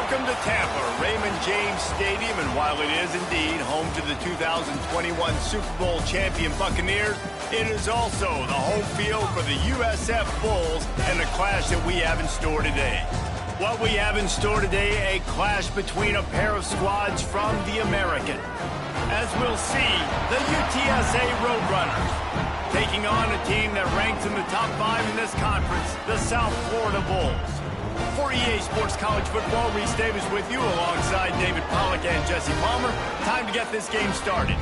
Welcome to Tampa, Raymond James Stadium, and while it is indeed home to the 2021 Super Bowl champion Buccaneers, it is also the home field for the USF Bulls and the clash that we have in store today. What we have in store today, a clash between a pair of squads from the American. As we'll see, the UTSA Roadrunners taking on a team that ranks in the top 5 in this conference, the South Florida Bulls. For EA Sports College Football, Reese Davis with you alongside David Pollack and Jesse Palmer. Time to get this game started.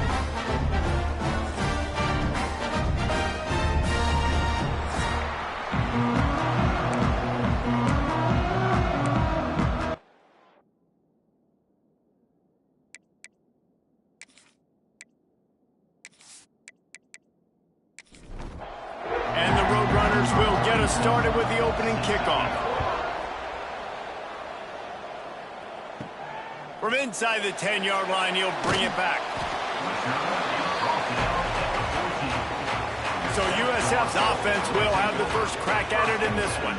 And the Roadrunners will get us started with the opening kickoff. From inside the 10-yard line, he'll bring it back. So USF's offense will have the first crack at it in this one.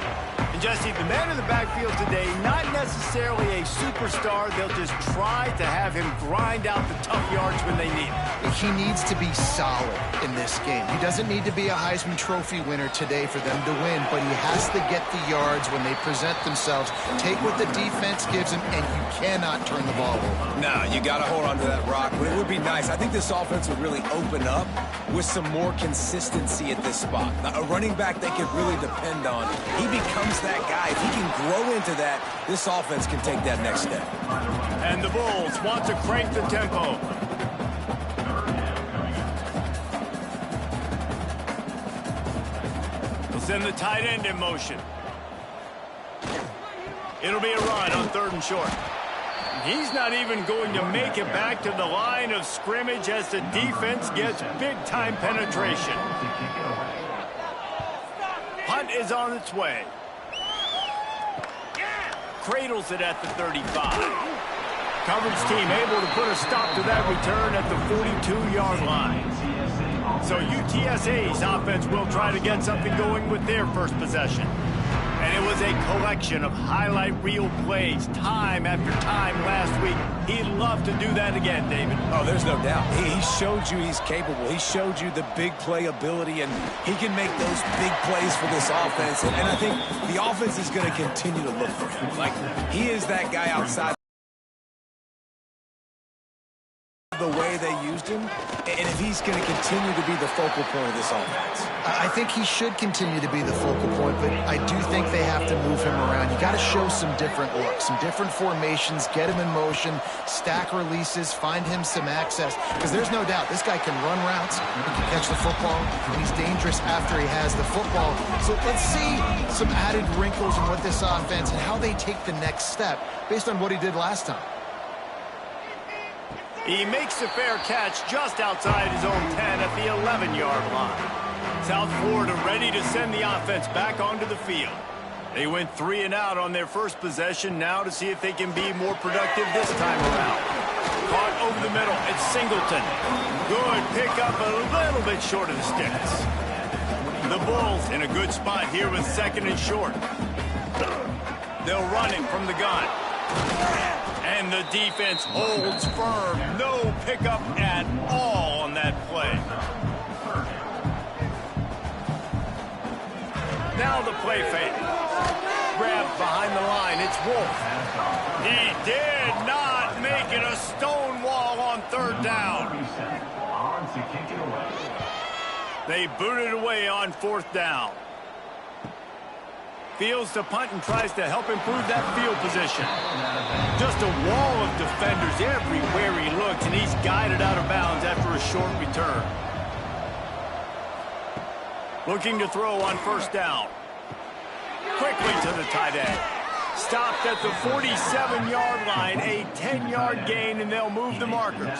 And Jesse, the man in the backfield today, not necessarily a superstar. They'll just try to have him grind out the tough yards when they need it. He needs to be solid in this game. He doesn't need to be a Heisman Trophy winner today for them to win, but he has to get the yards when they present themselves. Take what the defense gives him, and you cannot turn the ball over. No, you got to hold on to that rock, but it would be nice. I think this offense would really open up with some more consistency at this spot. Now, a running back they could really depend on. He becomes that guy. If he can grow into that, this offense can take that next step. And the Bulls want to crank the tempo. They'll send the tight end in motion. It'll be a run on 3rd and short. He's not even going to make it back to the line of scrimmage as the defense gets big-time penetration. Punt is on its way. Cradles it at the 35. Coverage team able to put a stop to that return at the 42-yard line. So UTSA's offense will try to get something going with their first possession. And it was a collection of highlight reel plays time after time last week. He'd love to do that again, David. Oh, there's no doubt. He showed you he's capable. He showed you the big play ability, and he can make those big plays for this offense. And I think the offense is going to continue to look for him. Like, he is that guy outside the way they used him, and if he's going to continue to be the focal point of this offense. I think he should continue to be the focal point, but I do think they have to move him around. You got to show some different looks, some different formations, get him in motion, stack releases, find him some access, because there's no doubt this guy can run routes, he can catch the football, and he's dangerous after he has the football. So let's see some added wrinkles in what this offense and how they take the next step based on what he did last time. He makes a fair catch just outside his own 10 at the 11-yard line. South Florida ready to send the offense back onto the field. They went 3 and out on their first possession now to see if they can be more productive this time around. Caught over the middle. It's Singleton. Good pickup, a little bit short of the sticks. The Bulls in a good spot here with 2nd and short. They'll run it from the gun. And the defense holds firm. No pickup at all on that play. Now the play fake. Grabbed behind the line. It's Wolf. He did not make it a stone wall on 3rd down. They booted away on 4th down. Fields to punt and tries to help improve that field position. Just a wall of defenders everywhere he looks, and he's guided out of bounds after a short return. Looking to throw on 1st down. Quickly to the tight end. Stopped at the 47-yard line, a 10-yard gain, and they'll move the markers.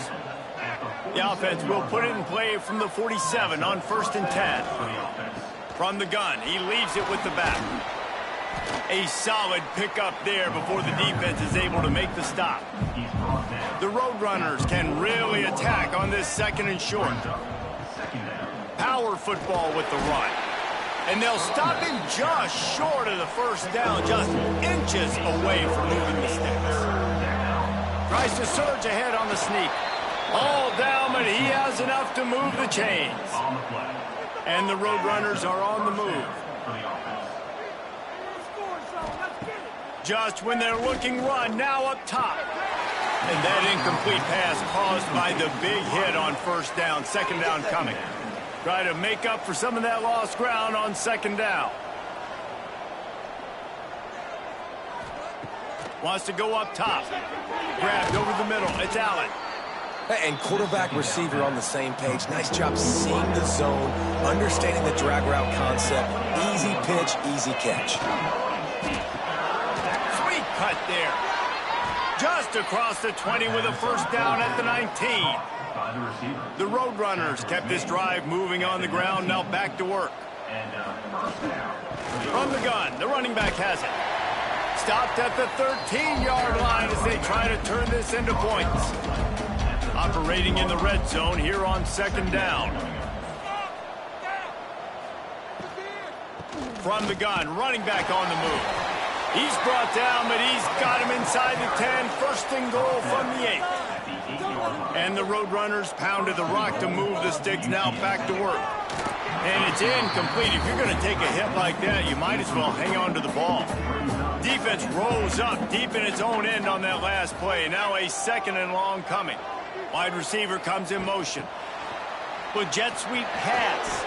The offense will put it in play from the 47 on 1st and 10. From the gun, he leaves it with the back. A solid pickup there before the defense is able to make the stop. The Roadrunners can really attack on this 2nd and short. Power football with the run. And they'll stop him just short of the 1st down, just inches away from moving the sticks. Tries to surge ahead on the sneak. All down, but he has enough to move the chains. And the Roadrunners are on the move. Just when they're looking run, now up top. And that incomplete pass caused by the big hit on first down. Second down coming. Try to make up for some of that lost ground on second down. Wants to go up top. Grabbed over the middle. It's Allen. And quarterback receiver on the same page. Nice job seeing the zone, understanding the drag route concept. Easy pitch, easy catch. Sweet cut there. Just across the 20 with a first down at the 19. The Roadrunners kept this drive moving on the ground, now back to work. From the gun, the running back has it. Stopped at the 13-yard line as they try to turn this into points. Operating in the red zone here on second down. From the gun, running back on the move. He's brought down, but he's got him inside the 10. First and goal from the 8. And the Roadrunners pounded the rock to move the sticks, now back to work. And it's incomplete. If you're going to take a hit like that, you might as well hang on to the ball. Defense rolls up deep in its own end on that last play. Now a second and long coming. Wide receiver comes in motion. With jet sweep pass.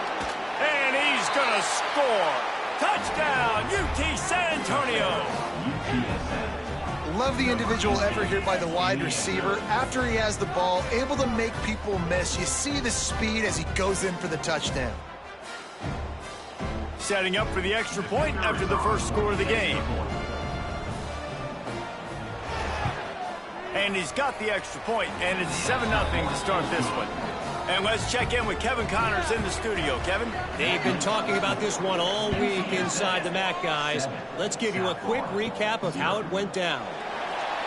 And he's going to score. Touchdown, UT San Antonio. Love the individual effort here by the wide receiver. After he has the ball, able to make people miss. You see the speed as he goes in for the touchdown. Setting up for the extra point after the first score of the game. And he's got the extra point, and it's 7-0 to start this one. And let's check in with Kevin Connors in the studio. Kevin? They've been talking about this one all week inside the MAC, guys. Let's give you a quick recap of how it went down.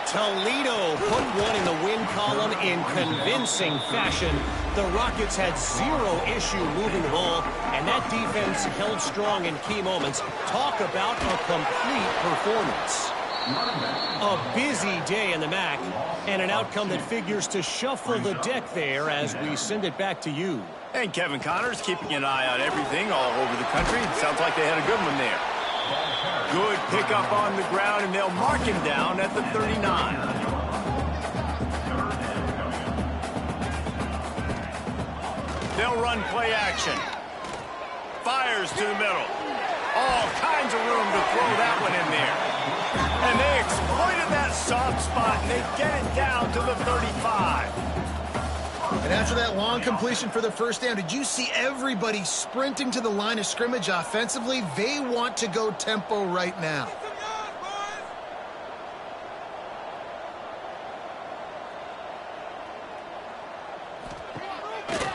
Toledo put one in the win column in convincing fashion. The Rockets had zero issue moving the ball, and that defense held strong in key moments. Talk about a complete performance. A busy day in the MAC, and an outcome that figures to shuffle the deck there as we send it back to you. And Kevin Connors keeping an eye on everything all over the country. It sounds like they had a good one there. Good pickup on the ground, and they'll mark him down at the 39. They'll run play action. Fires to the middle. All kinds of room to throw that one in there. And they exploited that soft spot, and they get it down to the 35. And after that long completion for the first down, did you see everybody sprinting to the line of scrimmage offensively? They want to go tempo right now.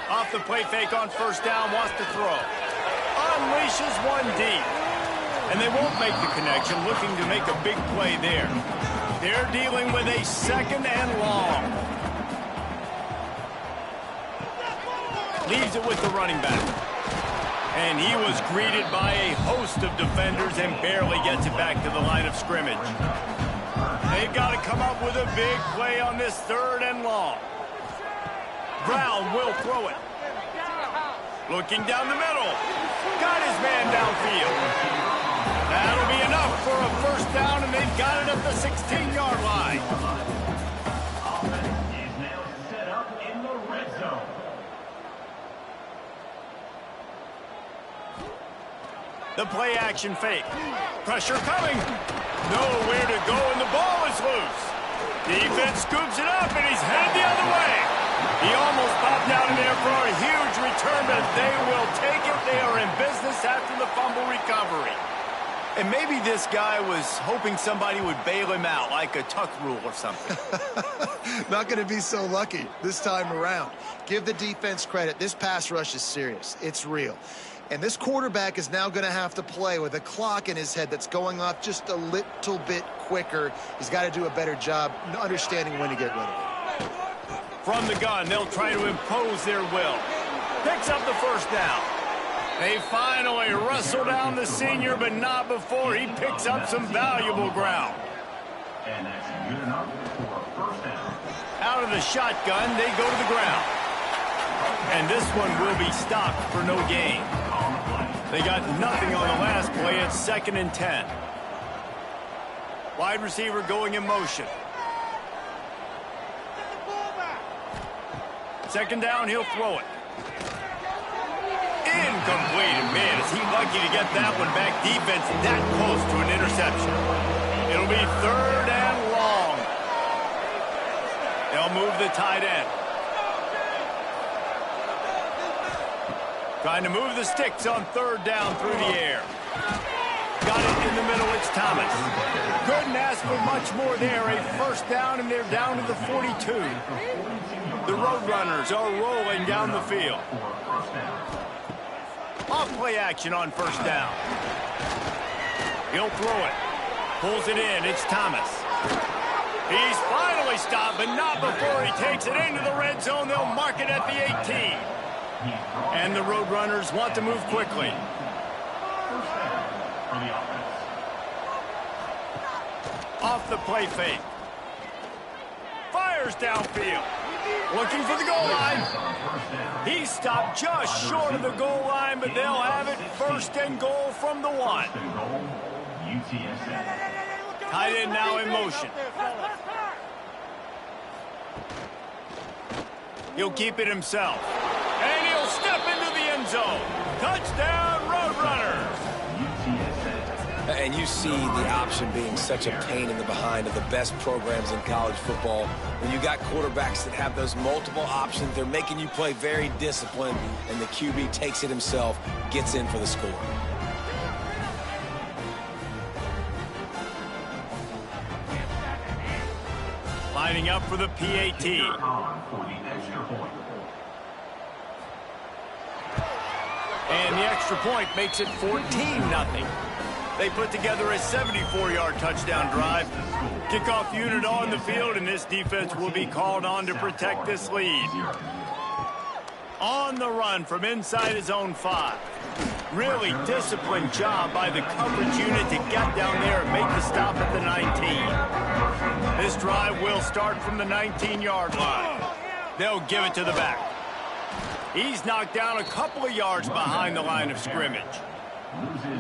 Off the play fake on first down, wants to throw. Unleashes one deep. And they won't make the connection, looking to make a big play there. They're dealing with a second and long. Leaves it with the running back. And he was greeted by a host of defenders and barely gets it back to the line of scrimmage. They've got to come up with a big play on this third and long. Brown will throw it. Looking down the middle. Got his man downfield. That'll be enough for a first down, and they've got it at the 16-yard line. Offense is now set up in the red zone. The play action fake. Pressure coming. Nowhere to go, and the ball is loose. Defense scoops it up, and he's headed the other way. He almost popped out of there for a huge return, but they will take it. They are in business after the fumble recovery. And maybe this guy was hoping somebody would bail him out, like a tuck rule or something. Not going to be so lucky this time around. Give the defense credit. This pass rush is serious. It's real. And this quarterback is now going to have to play with a clock in his head that's going off just a little bit quicker. He's got to do a better job understanding when to get rid of it. From the gun, they'll try to impose their will. Picks up the first down. They finally wrestle down the senior, but not before he picks up some valuable ground. And that's good enough for a first down. Out of the shotgun, they go to the ground. And this one will be stopped for no gain. They got nothing on the last play. It's 2nd and 10. Wide receiver going in motion. 2nd down, he'll throw it. Incomplete. Man, is he lucky to get that one back. Defense that close to an interception. It'll be 3rd and long. They'll move the tight end. Trying to move the sticks on 3rd down through the air. Got it in the middle, it's Thomas. Couldn't ask for much more there. A 1st down, and they're down to the 42. The Roadrunners are rolling down the field. Off play action on 1st down. He'll throw it. Pulls it in, it's Thomas. He's finally stopped, but not before he takes it into the red zone. They'll mark it at the 18. And the Roadrunners want to move quickly. Off the play fake. Fires downfield. Looking for the goal line. He stopped just short of the goal line, but they'll have it 1st and goal from the 1. UTSA. Tight end now in motion. He'll keep it himself. And he'll step into the end zone. Touchdown, Roadrunners. And you see the option being such a pain in the behind of the best programs in college football. When you got quarterbacks that have those multiple options, they're making you play very disciplined, and the QB takes it himself, gets in for the score. Lining up for the PAT. And the extra point makes it 14-0. They put together a 74-yard touchdown drive. Kickoff unit on the field, and this defense will be called on to protect this lead. On the run from inside his own 5. Really disciplined job by the coverage unit to get down there and make the stop at the 19. This drive will start from the 19-yard line. They'll give it to the back. He's knocked down a couple of yards behind the line of scrimmage.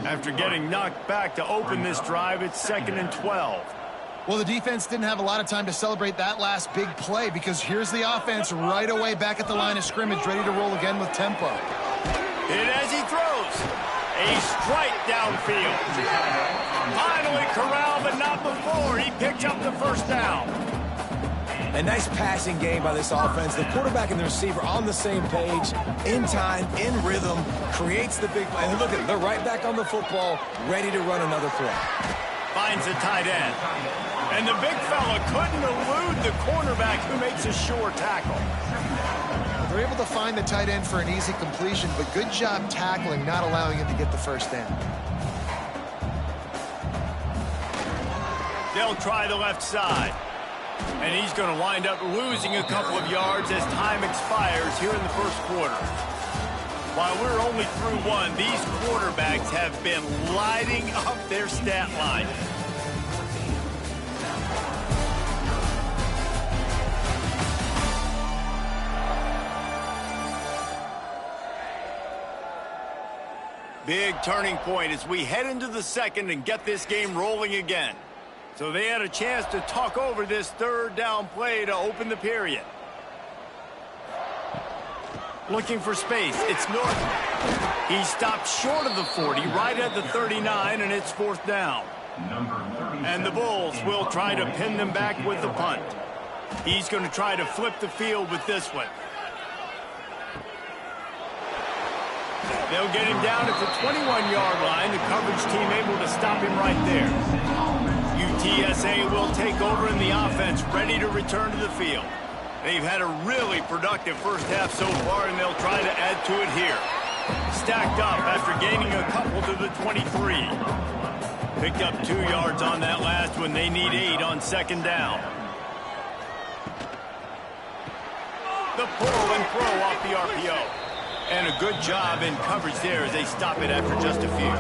After getting knocked back to open this drive, it's 2nd and 12. Well, the defense didn't have a lot of time to celebrate that last big play because here's the offense right away back at the line of scrimmage, ready to roll again with tempo. And as he throws, a strike downfield. Finally corralled, but not before. He picked up the 1st down. A nice passing game by this offense. The quarterback and the receiver on the same page, in time, in rhythm, creates the big play. And look at them, they're right back on the football, ready to run another throw. Finds the tight end. And the big fella couldn't elude the cornerback who makes a sure tackle. They're able to find the tight end for an easy completion, but good job tackling, not allowing him to get the 1st down. They'll try the left side. And he's going to wind up losing a couple of yards as time expires here in the 1st quarter. While we're only through 1, these quarterbacks have been lighting up their stat line. Big turning point as we head into the 2nd and get this game rolling again. So they had a chance to talk over this 3rd down play to open the period. Looking for space. It's Norton. He stopped short of the 40, right at the 39, and it's 4th down. And the Bulls will try to pin them back with the punt. He's going to try to flip the field with this one. They'll get him down at the 21-yard line. The coverage team able to stop him right there. UTSA will take over in the offense, ready to return to the field. They've had a really productive 1st half so far, and they'll try to add to it here. Stacked up after gaining a couple to the 23. Picked up 2 yards on that last one. They need 8 on 2nd down. The pull and throw off the RPO. And a good job in coverage there as they stop it after just a few.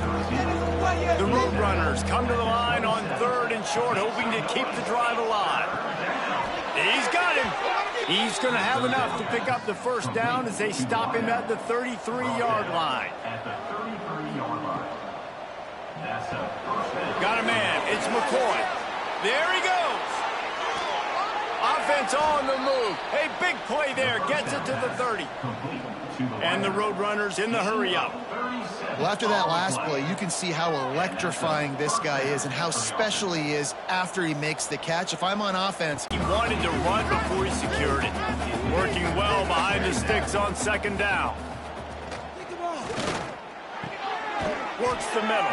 The Roadrunners come to the line on 3rd and short, hoping to keep the drive alive. He's got him. He's going to have enough to pick up the first down as they stop him at the 33-yard line. At the 33-yard line. That's a first down. Got a man. It's McCoy. There he goes. Offense on the move. A big play there. Gets it to the 30. And the Roadrunners in the hurry-up. Well, after that last play, you can see how electrifying this guy is and how special he is after he makes the catch. If I'm on offense, He wanted to run before he secured it. Working well behind the sticks on second down. Works the middle.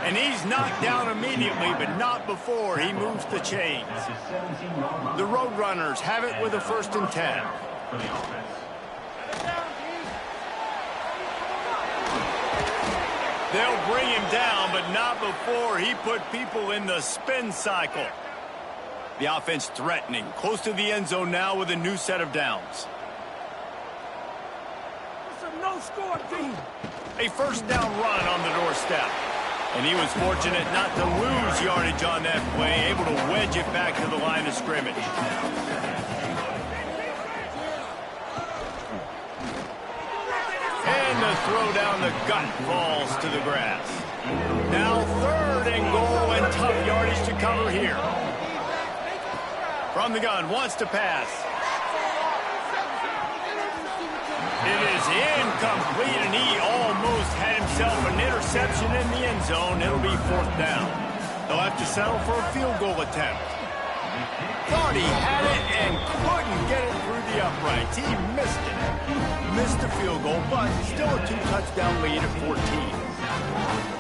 And he's knocked down immediately, but not before he moves the chains. The Roadrunners have it with a 1st and 10. For the offense. They'll bring him down, but not before he put people in the spin cycle. The offense threatening, close to the end zone now with a new set of downs. It's a no-score team. A first down run on the doorstep. And he was fortunate not to lose yardage on that play, able to wedge it back to the line of scrimmage. And the throw down the gut falls to the grass. Now 3rd and goal and tough yardage to cover here. From the gun, wants to pass. It is incomplete, and he almost had himself an interception in the end zone. It'll be 4th down. They'll have to settle for a field goal attempt. Thought he had it and couldn't get it through the uprights. He missed it. Missed the field goal, but still a 2-touchdown lead at 14.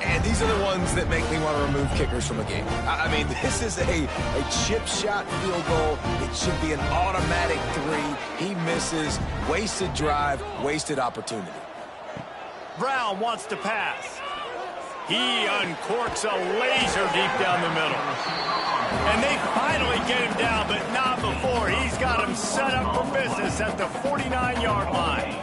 And these are the ones that make me want to remove kickers from a game. I mean, this is a chip shot field goal. It should be an automatic 3. He misses. Wasted drive, wasted opportunity. Brown wants to pass. He uncorks a laser deep down the middle. And they finally get him down, but not before. He's got him set up for business at the 49-yard line.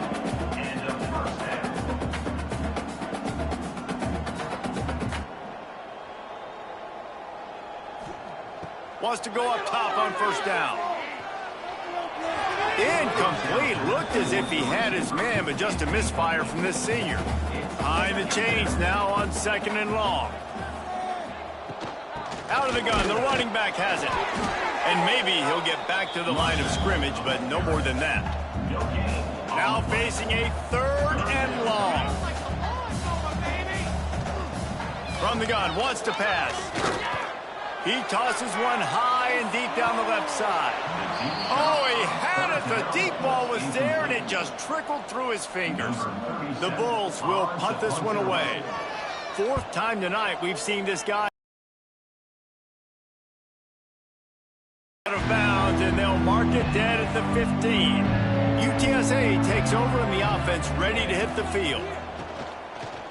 Wants to go up top on 1st down. Incomplete. Looked as if he had his man, but just a misfire from this senior. Behind the chains now on 2nd and long. Out of the gun, the running back has it. And maybe he'll get back to the line of scrimmage, but no more than that. Now facing a 3rd and long. From the gun, wants to pass. He tosses one high and deep down the left side. Oh, he had it. The deep ball was there, and it just trickled through his fingers. The Bulls will punt this one away. 4th time tonight we've seen this guy out of bounds, and they'll mark it dead at the 15. UTSA takes over, and the offense ready to hit the field.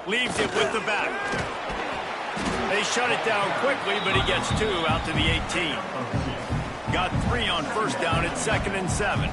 Leaves it with the back. They shut it down quickly, but he gets 2 out to the 18. Got 3 on 1st down at 2nd and 7.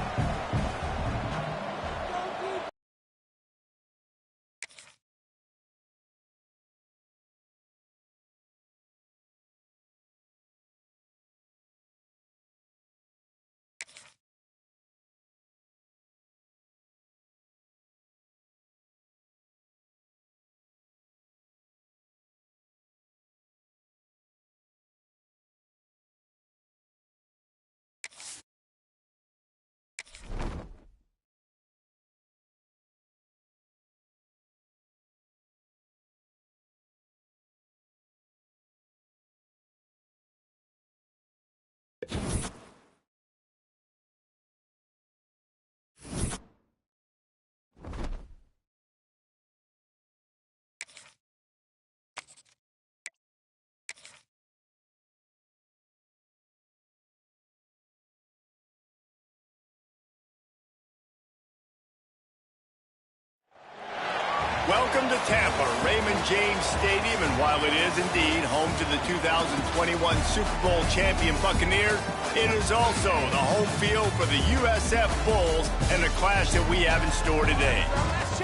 Welcome to Tampa, Raymond James Stadium, and while it is indeed home to the 2021 Super Bowl champion Buccaneers, it is also the home field for the USF Bulls and the clash that we have in store today.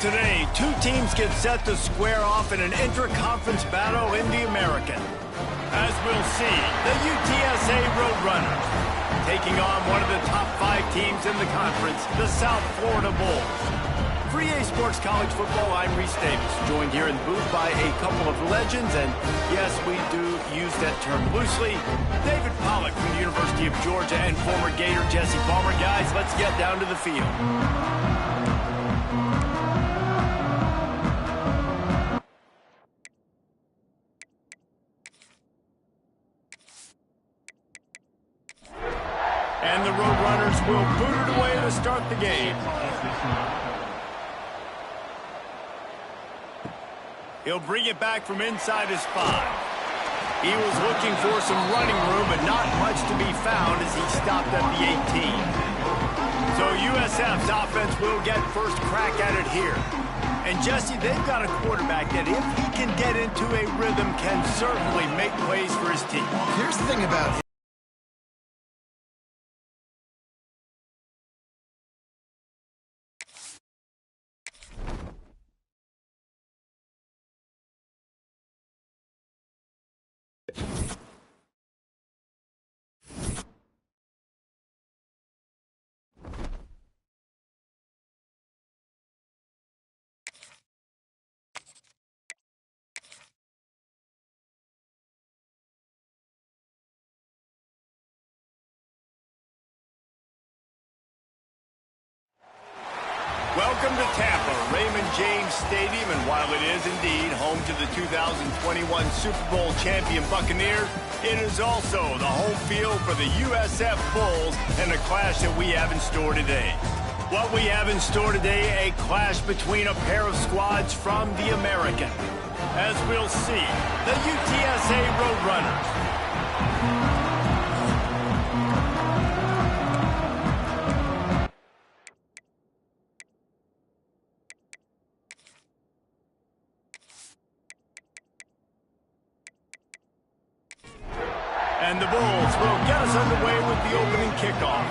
Today, 2 teams get set to square off in an intra-conference battle in the American. As we'll see, the UTSA Roadrunners taking on one of the top 5 teams in the conference, the South Florida Bulls. For EA Sports College Football, I'm Reese Davis, joined here in the booth by a couple of legends, and yes, we do use that term loosely. David Pollack from the University of Georgia and former Gator Jesse Palmer. Guys, let's get down to the field. And the Roadrunners will boot it away to start the game. He'll bring it back from inside his 5. He was looking for some running room, but not much to be found as he stopped at the 18. So USF's offense will get first crack at it here. And Jesse, they've got a quarterback that if he can get into a rhythm, can certainly make plays for his team. Here's the thing about him. Welcome to Tampa, Raymond James Stadium, and while it is indeed home to the 2021 Super Bowl champion Buccaneers, it is also the home field for the USF Bulls and a clash that we have in store today. What we have in store today, a clash between a pair of squads from the American. As we'll see, the UTSA Roadrunners. And the Bulls will get us underway with the opening kickoff.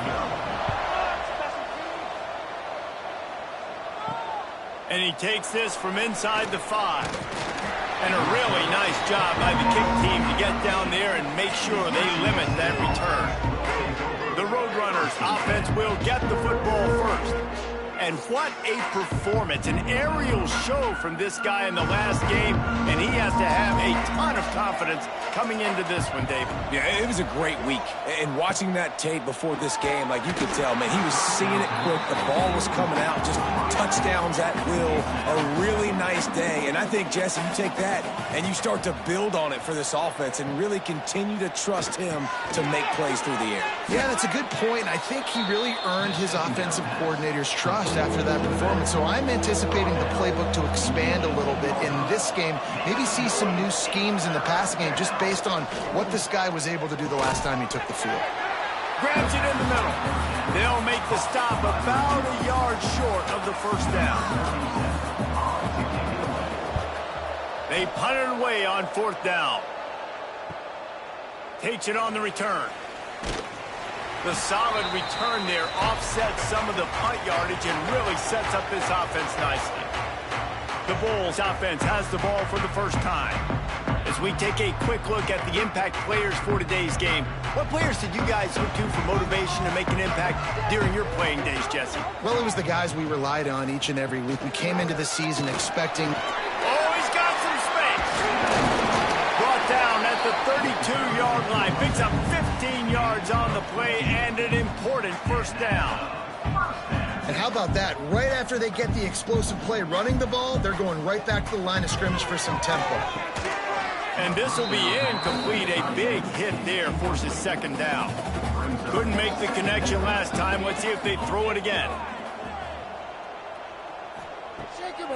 And he takes this from inside the 5. And a really nice job by the kick team to get down there and make sure they limit that return. The Roadrunners offense will get the football first. And what a performance, an aerial show from this guy in the last game, and he has to have a ton of confidence coming into this one, David. Yeah, it was a great week. And watching that tape before this game, like you could tell, man, he was seeing it quick. The ball was coming out, just touchdowns at will. A really nice day. And I think, Jesse, you take that and you start to build on it for this offense and really continue to trust him to make plays through the air. Yeah, that's a good point. I think he really earned his offensive coordinator's trust after that performance. So I'm anticipating the playbook to expand a little bit in this game. Maybe see some new schemes in the passing game just based on what this guy was able to do the last time he took the field. Grabs it in the middle. They'll make the stop about a yard short of the first down. They punt it away on 4th down. Takes it on the return. The solid return there offsets some of the punt yardage and really sets up this offense nicely. The Bulls offense has the ball for the first time. As we take a quick look at the impact players for today's game, what players did you guys look to for motivation to make an impact during your playing days, Jesse? Well, it was the guys we relied on each and every week. We came into the season expecting... Oh, he's got some space. Brought down at the 32-yard line. Picks up 15 yards on the play and an important first down. And how about that? Right after they get the explosive play running the ball, they're going right back to the line of scrimmage for some tempo. And this will be incomplete. A big hit there forces 2nd down. Couldn't make the connection last time. Let's see if they throw it again.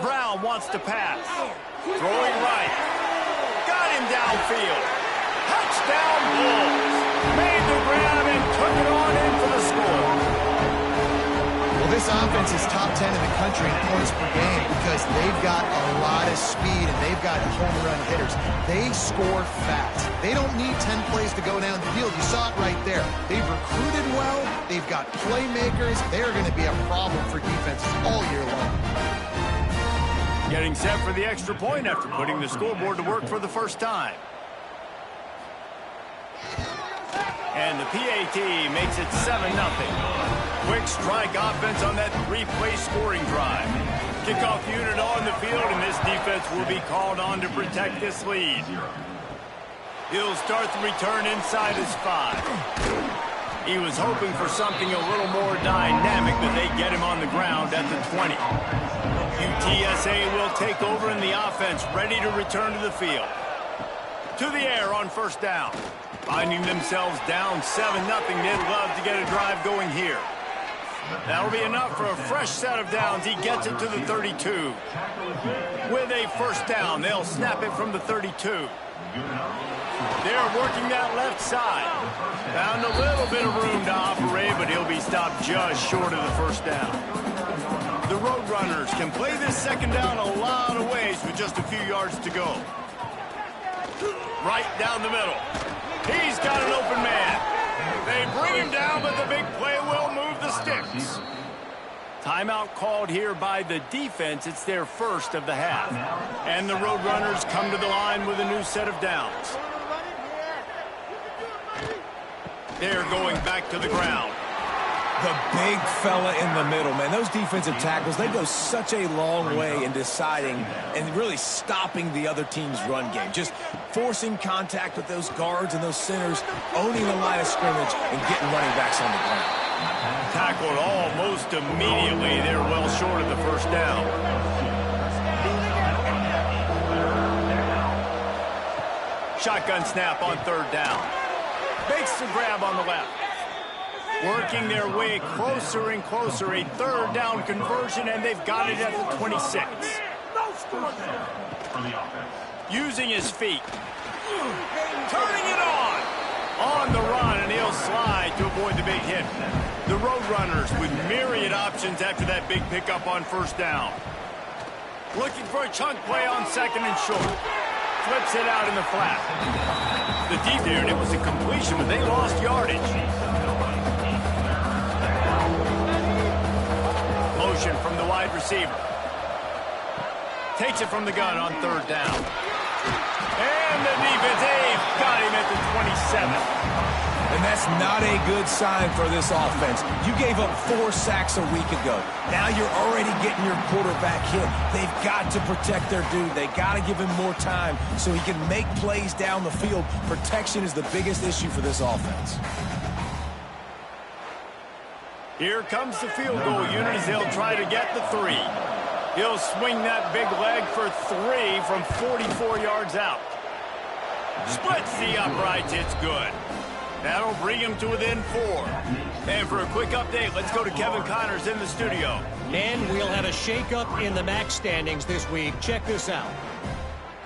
Brown wants to pass. Throwing right. Got him downfield. Touchdown Bulls. Made the grab and took it on in for the score. Well, this offense is top 10 in the country in points per game because they've got a lot of speed and they've got home run hitters. They score fast. They don't need 10 plays to go down the field. You saw it right there. They've recruited well. They've got playmakers. They're going to be a problem for defenses all year long. Getting set for the extra point after putting the scoreboard to work for the first time. And the PAT makes it 7-0. Quick strike offense on that three-play scoring drive. Kickoff unit on the field, and this defense will be called on to protect this lead. He'll start the return inside his 5. He was hoping for something a little more dynamic, but they get him on the ground at the 20. UTSA will take over in the offense, ready to return to the field. To the air on first down. Finding themselves down 7-0, they'd love to get a drive going here. That'll be enough for a fresh set of downs. He gets it to the 32. With a first down, they'll snap it from the 32. They're working that left side. Found a little bit of room to operate, but he'll be stopped just short of the first down. The Roadrunners can play this second down a lot of ways with just a few yards to go. Right down the middle. He's got an open man. They bring him down, but the big play will move the sticks. Timeout called here by the defense. It's their first of the half. And the Roadrunners come to the line with a new set of downs. They're going back to the ground. The big fella in the middle, man. Those defensive tackles, they go such a long way in deciding and really stopping the other team's run game. Just forcing contact with those guards and those centers, owning the line of scrimmage, and getting running backs on the ground. Tackled almost immediately. They're well short of the first down. Shotgun snap on third down. Makes the grab on the left. Working their way closer and closer. A third down conversion, and they've got it at the 26. Using his feet. Turning it on the run, and he'll slide to avoid the big hit. The Roadrunners with myriad options after that big pickup on first down. Looking for a chunk play on second and short. Flips it out in the flat. The deep there, and it was a completion, but they lost yardage. Motion from the wide receiver. Takes it from the gun on third down. And the defense, they've got him at the 27. And that's not a good sign for this offense. You gave up 4 sacks a week ago. Now you're already getting your quarterback hit. They've got to protect their dude. They got to give him more time so he can make plays down the field. Protection is the biggest issue for this offense. Here comes the field goal unit as they'll try to get the 3. He'll swing that big leg for 3 from 44 yards out. Splits the uprights. It's good. That'll bring him to within 4. And for a quick update, let's go to Kevin Connors in the studio. And we'll have a shakeup in the MAC standings this week. Check this out.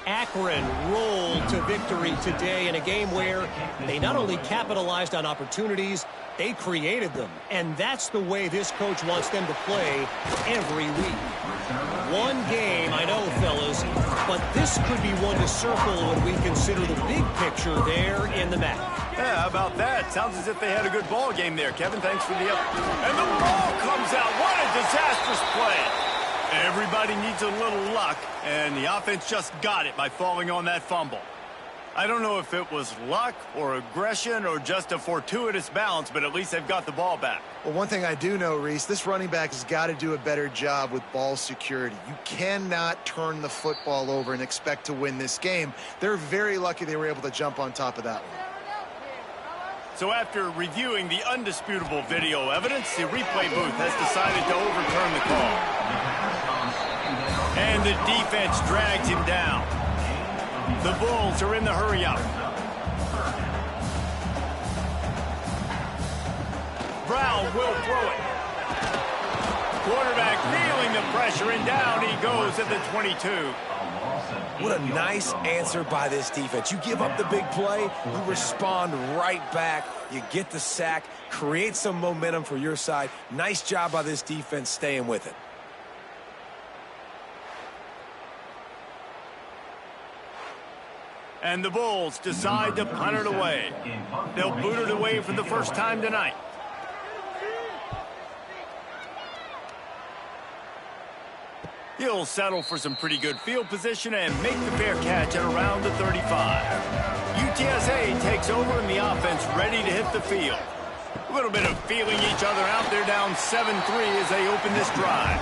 Akron rolled to victory today in a game where they not only capitalized on opportunities, they created them. And that's the way this coach wants them to play every week. One game, I know, fellas, but this could be one to circle when we consider the big picture there in the MAC. Yeah, how about that? Sounds as if they had a good ball game there, Kevin. Thanks for the up. And the ball comes out. What a disastrous play. Everybody needs a little luck, and the offense just got it by falling on that fumble. I don't know if it was luck or aggression or just a fortuitous bounce, but at least they've got the ball back. Well, one thing I do know, Reese, this running back has got to do a better job with ball security. You cannot turn the football over and expect to win this game. They're very lucky they were able to jump on top of that one. So after reviewing the undisputable video evidence, the replay booth has decided to overturn the call. And the defense drags him down. The Bulls are in the hurry-up. Brown will throw it. Quarterback feeling the pressure, and down he goes at the 22. What a nice answer by this defense. You give up the big play, you respond right back. You get the sack, create some momentum for your side. Nice job by this defense staying with it. And the Bulls decide to punt it away. They'll boot it away for the first time tonight. He'll settle for some pretty good field position and make the fair catch at around the 35. UTSA takes over and the offense ready to hit the field. A little bit of feeling each other out. They're down 7-3 as they open this drive.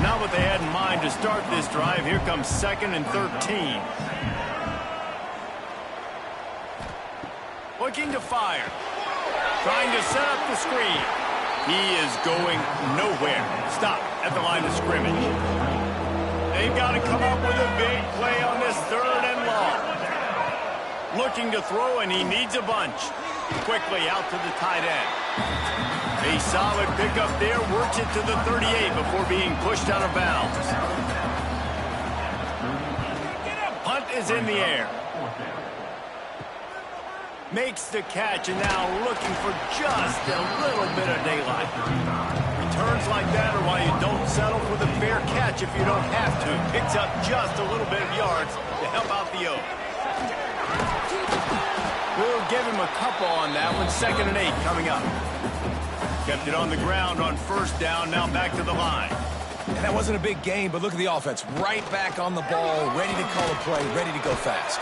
Not what they had in mind to start this drive. Here comes 2nd and 13. Looking to fire. Trying to set up the screen. He is going nowhere. Stop at the line of scrimmage. They've got to come up with a big play on this 3rd and long. Looking to throw, and he needs a bunch. Quickly out to the tight end. A solid pickup there. Works it to the 38 before being pushed out of bounds. Punt is in the air. Makes the catch, and now looking for just a little bit of daylight. Returns like that are why you don't settle for the fair catch if you don't have to. Picks up just a little bit of yards to help out the Oaks. We'll give him a couple on that one. 2nd and 8 coming up. Kept it on the ground on 1st down. Now back to the line. And that wasn't a big gain, but look at the offense. Right back on the ball, ready to call a play, ready to go fast.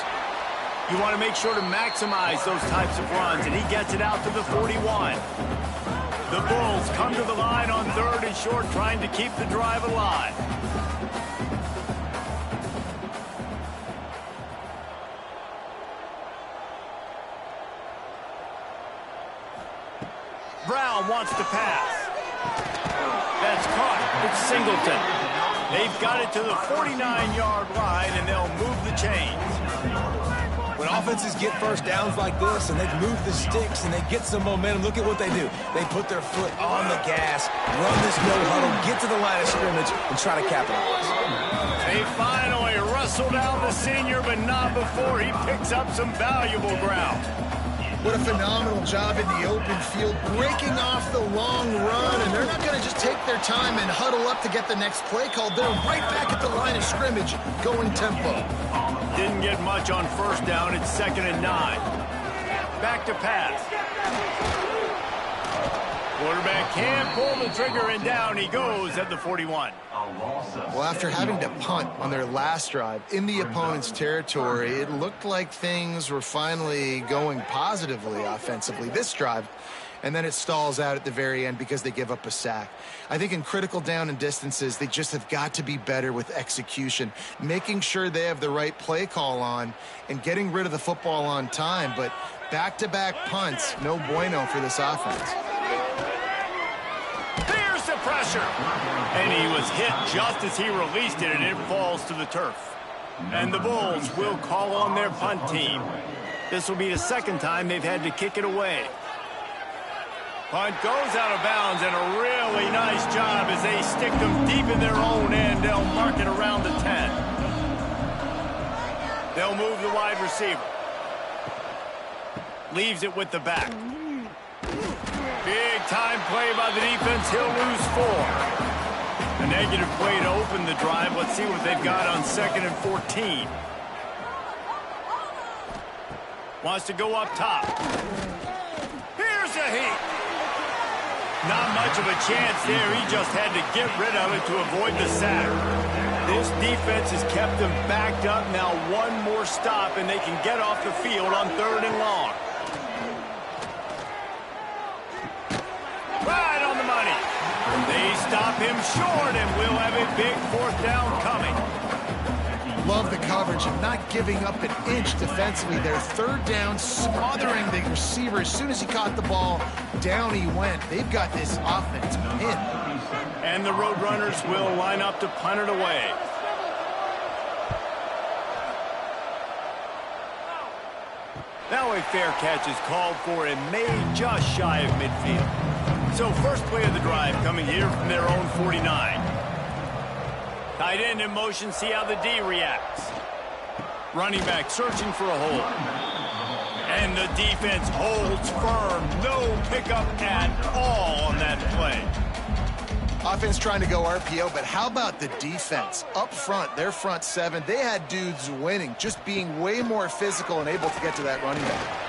You want to make sure to maximize those types of runs, and he gets it out to the 41. The Bulls come to the line on 3rd and short, trying to keep the drive alive. Brown wants to pass. That's caught. It's Singleton. They've got it to the 49-yard line, and they'll move the chains. When offenses get 1st downs like this and they move the sticks and they get some momentum, look at what they do. They put their foot on the gas, run this no huddle, get to the line of scrimmage, and try to capitalize. They finally wrestle down the senior, but not before he picks up some valuable ground. What a phenomenal job in the open field, breaking off the long run, and they're not going to just take their time and huddle up to get the next play called. They're right back at the line of scrimmage, going tempo. Didn't get much on 1st down. It's 2nd and 9. Back to pass. Quarterback can't pull the trigger, and down he goes at the 41. Well, after having to punt on their last drive in the opponent's territory, it looked like things were finally going positively offensively this drive, and then it stalls out at the very end because they give up a sack. I think in critical down and distances, they just have got to be better with execution, making sure they have the right play call on and getting rid of the football on time. But back-to-back punts, no bueno for this offense. There's the pressure. And he was hit just as he released it, and it falls to the turf. And the Bulls will call on their punt team. This will be the 2nd time they've had to kick it away. Punt goes out of bounds, and a really nice job as they stick them deep in their own end. They'll mark it around the 10. They'll move the wide receiver. Leaves it with the back. Big time play by the defense. He'll lose 4. A negative play to open the drive. Let's see what they've got on 2nd and 14. Wants to go up top. Here's a heat. Not much of a chance there. He just had to get rid of it to avoid the sack. This defense has kept them backed up. Now one more stop, and they can get off the field on 3rd and long. Right on the money. They stop him short, and we'll have a big 4th down coming. Love the coverage and not giving up an inch defensively. Their 3rd down, smothering the receiver. As soon as he caught the ball, down he went. They've got this offense pinned. And the Roadrunners will line up to punt it away. Now a fair catch is called for and made just shy of midfield. So first play of the drive coming here from their own 49. Tight end in motion, see how the D reacts. Running back searching for a hole. And the defense holds firm. No pickup at all on that play. Offense trying to go RPO, but how about the defense? Up front, their front 7, they had dudes winning, just being way more physical and able to get to that running back.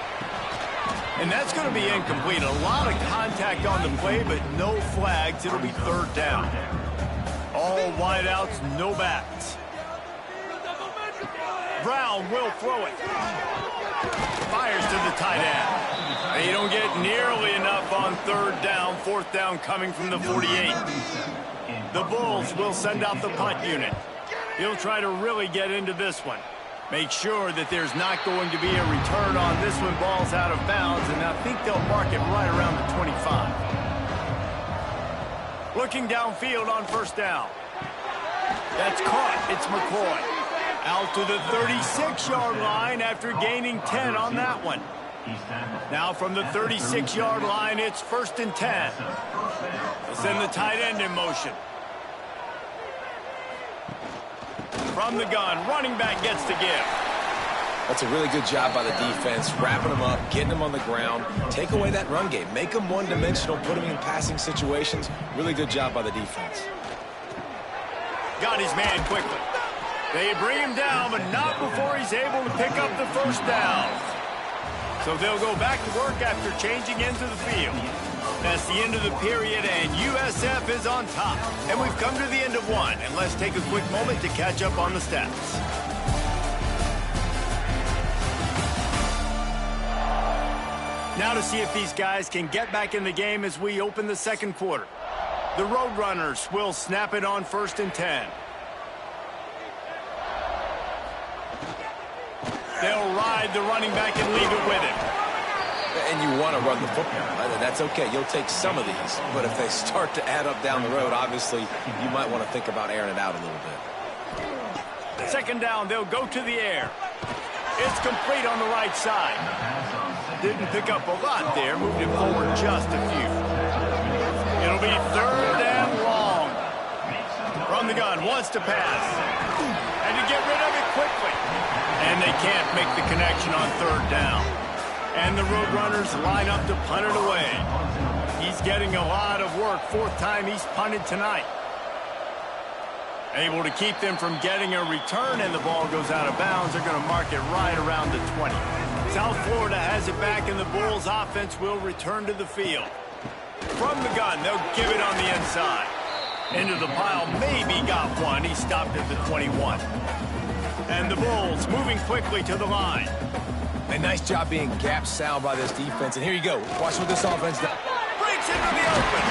And that's going to be incomplete. A lot of contact on the play, but no flags. It'll be 3rd down. All wideouts, no backs. Brown will throw it. Fires to the tight end. They don't get nearly enough on third down. Fourth down coming from the 48. The Bulls will send out the punt unit. He'll try to really get into this one. Make sure that there's not going to be a return on this one. Ball's out of bounds, and I think they'll mark it right around the 25. Looking downfield on first down. That's caught. It's McCoy. Out to the 36-yard line after gaining 10 on that one. Now from the 36-yard line, it's 1st and 10. They'll send the tight end in motion. From the gun, running back gets the give. That's a really good job by the defense, wrapping them up, getting them on the ground. Take away that run game. Make them one-dimensional, put them in passing situations. Really good job by the defense. Got his man quickly. They bring him down, but not before he's able to pick up the first down. So they'll go back to work after changing into the field. That's the end of the period, and USF is on top. And we've come to the end of one, and let's take a quick moment to catch up on the stats. Now to see if these guys can get back in the game as we open the second quarter. The Roadrunners will snap it on 1st and 10. They'll ride the running back and leave it with him. And you want to run the football, right? And that's okay. You'll take some of these. But if they start to add up down the road, obviously, you might want to think about airing it out a little bit. Second down, they'll go to the air. It's complete on the right side. Didn't pick up a lot there. Moved it forward just a few. It'll be 3rd and long. From the gun, wants to pass. And to get rid of it quickly. And they can't make the connection on 3rd down. And the Roadrunners line up to punt it away. He's getting a lot of work. 4th time he's punted tonight. Able to keep them from getting a return, and the ball goes out of bounds. They're going to mark it right around the 20. South Florida has it back, and the Bulls offense will return to the field. From the gun, they'll give it on the inside. Into the pile, maybe got one. He stopped at the 21. And the Bulls moving quickly to the line. A nice job being gap sound by this defense. And here you go. Watch what this offense does. Breaks into the open.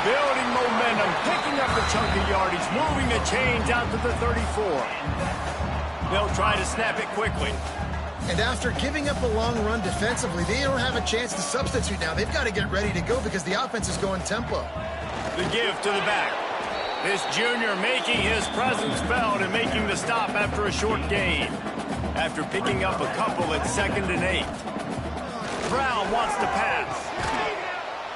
Building momentum, picking up a chunk of yardage, moving the chains out to the 34. They'll try to snap it quickly. And after giving up a long run defensively, they don't have a chance to substitute now. They've got to get ready to go because the offense is going tempo. The give to the back. This junior making his presence felt and making the stop after a short gain. After picking up a couple at 2nd and 8. Brown wants to pass.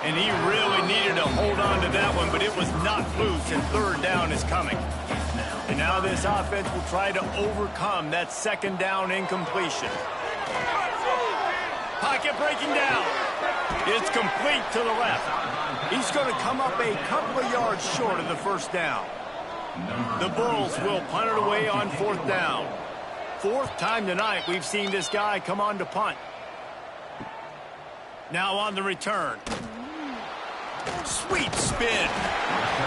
And he really needed to hold on to that one, but it was not loose, and 3rd down is coming. And now this offense will try to overcome that 2nd down incompletion. Pocket breaking down. It's complete to the left. He's going to come up a couple of yards short of the 1st down. The Bulls will punt it away on 4th down. 4th time tonight we've seen this guy come on to punt. Now on the return. Sweet spin.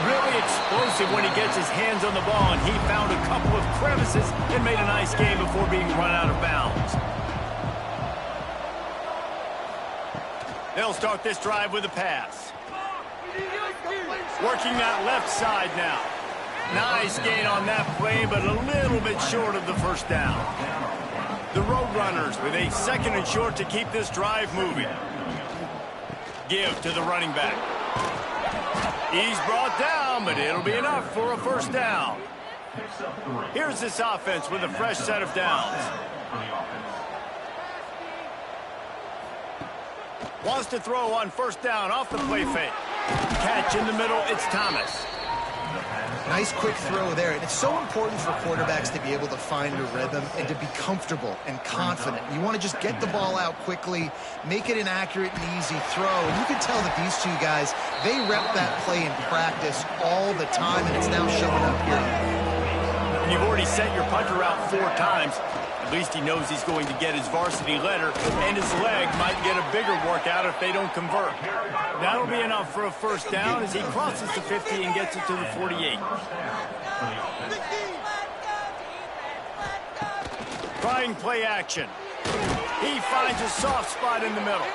Really explosive when he gets his hands on the ball, and he found a couple of crevices and made a nice game before being run out of bounds. They'll start this drive with a pass. Working that left side now. Nice gain on that play, but a little bit short of the 1st down. The Roadrunners with a 2nd and short to keep this drive moving. Give to the running back. He's brought down, but it'll be enough for a 1st down. Here's this offense with a fresh set of downs. Wants to throw on 1st down off the play fake. Catch in the middle, it's Thomas. Nice quick throw there. And it's so important for quarterbacks to be able to find a rhythm and to be comfortable and confident. You want to just get the ball out quickly, make it an accurate and easy throw. And you can tell that these two guys, they rep that play in practice all the time, and it's now showing up here. You've already sent your punter out 4 times. At least he knows he's going to get his varsity letter, and his leg might get a bigger workout if they don't convert. That'll be enough for a 1st down as he crosses the 50 and gets it to the 48. Trying play action. He finds a soft spot in the middle.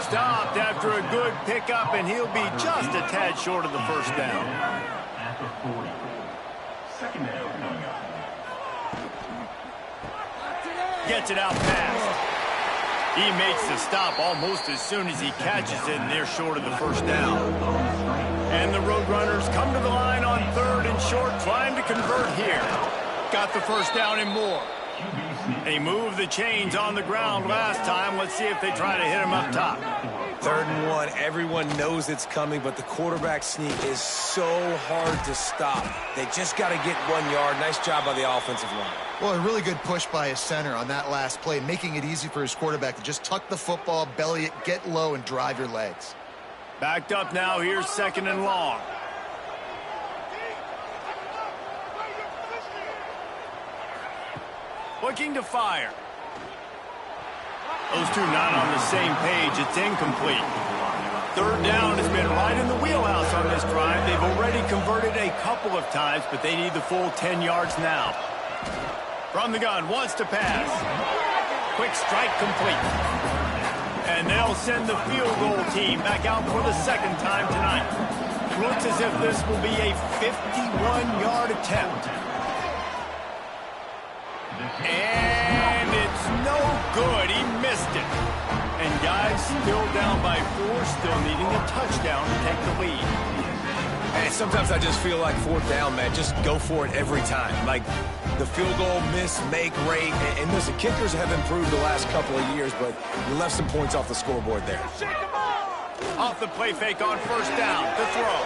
Stopped after a good pickup, and he'll be just a tad short of the first down. At the 40. Second down coming up. Gets it out fast. He makes the stop almost as soon as he catches it, and they're short of the first down. And the Roadrunners come to the line on 3rd and short, trying to convert here. Got the first down and more. They moved the chains on the ground last time. Let's see if they try to hit him up top. 3rd and 1. Everyone knows it's coming, but the quarterback sneak is so hard to stop. They just got to get 1 yard. Nice job by the offensive line. Well, a really good push by his center on that last play, making it easy for his quarterback to just tuck the football, belly it, get low, and drive your legs. Backed up now. Here's 2nd and long. Looking to fire. Those two not on the same page. It's incomplete. 3rd down has been right in the wheelhouse on this drive. They've already converted a couple of times, but they need the full 10 yards now. From the gun, wants to pass. Quick strike complete. And they'll send the field goal team back out for the 2nd time tonight. Looks as if this will be a 51-yard attempt. And it's no good. He missed it. And guys still down by 4, still needing a touchdown to take the lead. And sometimes I just feel like 4th down, man. Just go for it every time. Like the field goal, miss, make, rate. And listen, kickers have improved the last couple of years, but you left some points off the scoreboard there. Off the play fake on 1st down. The throw.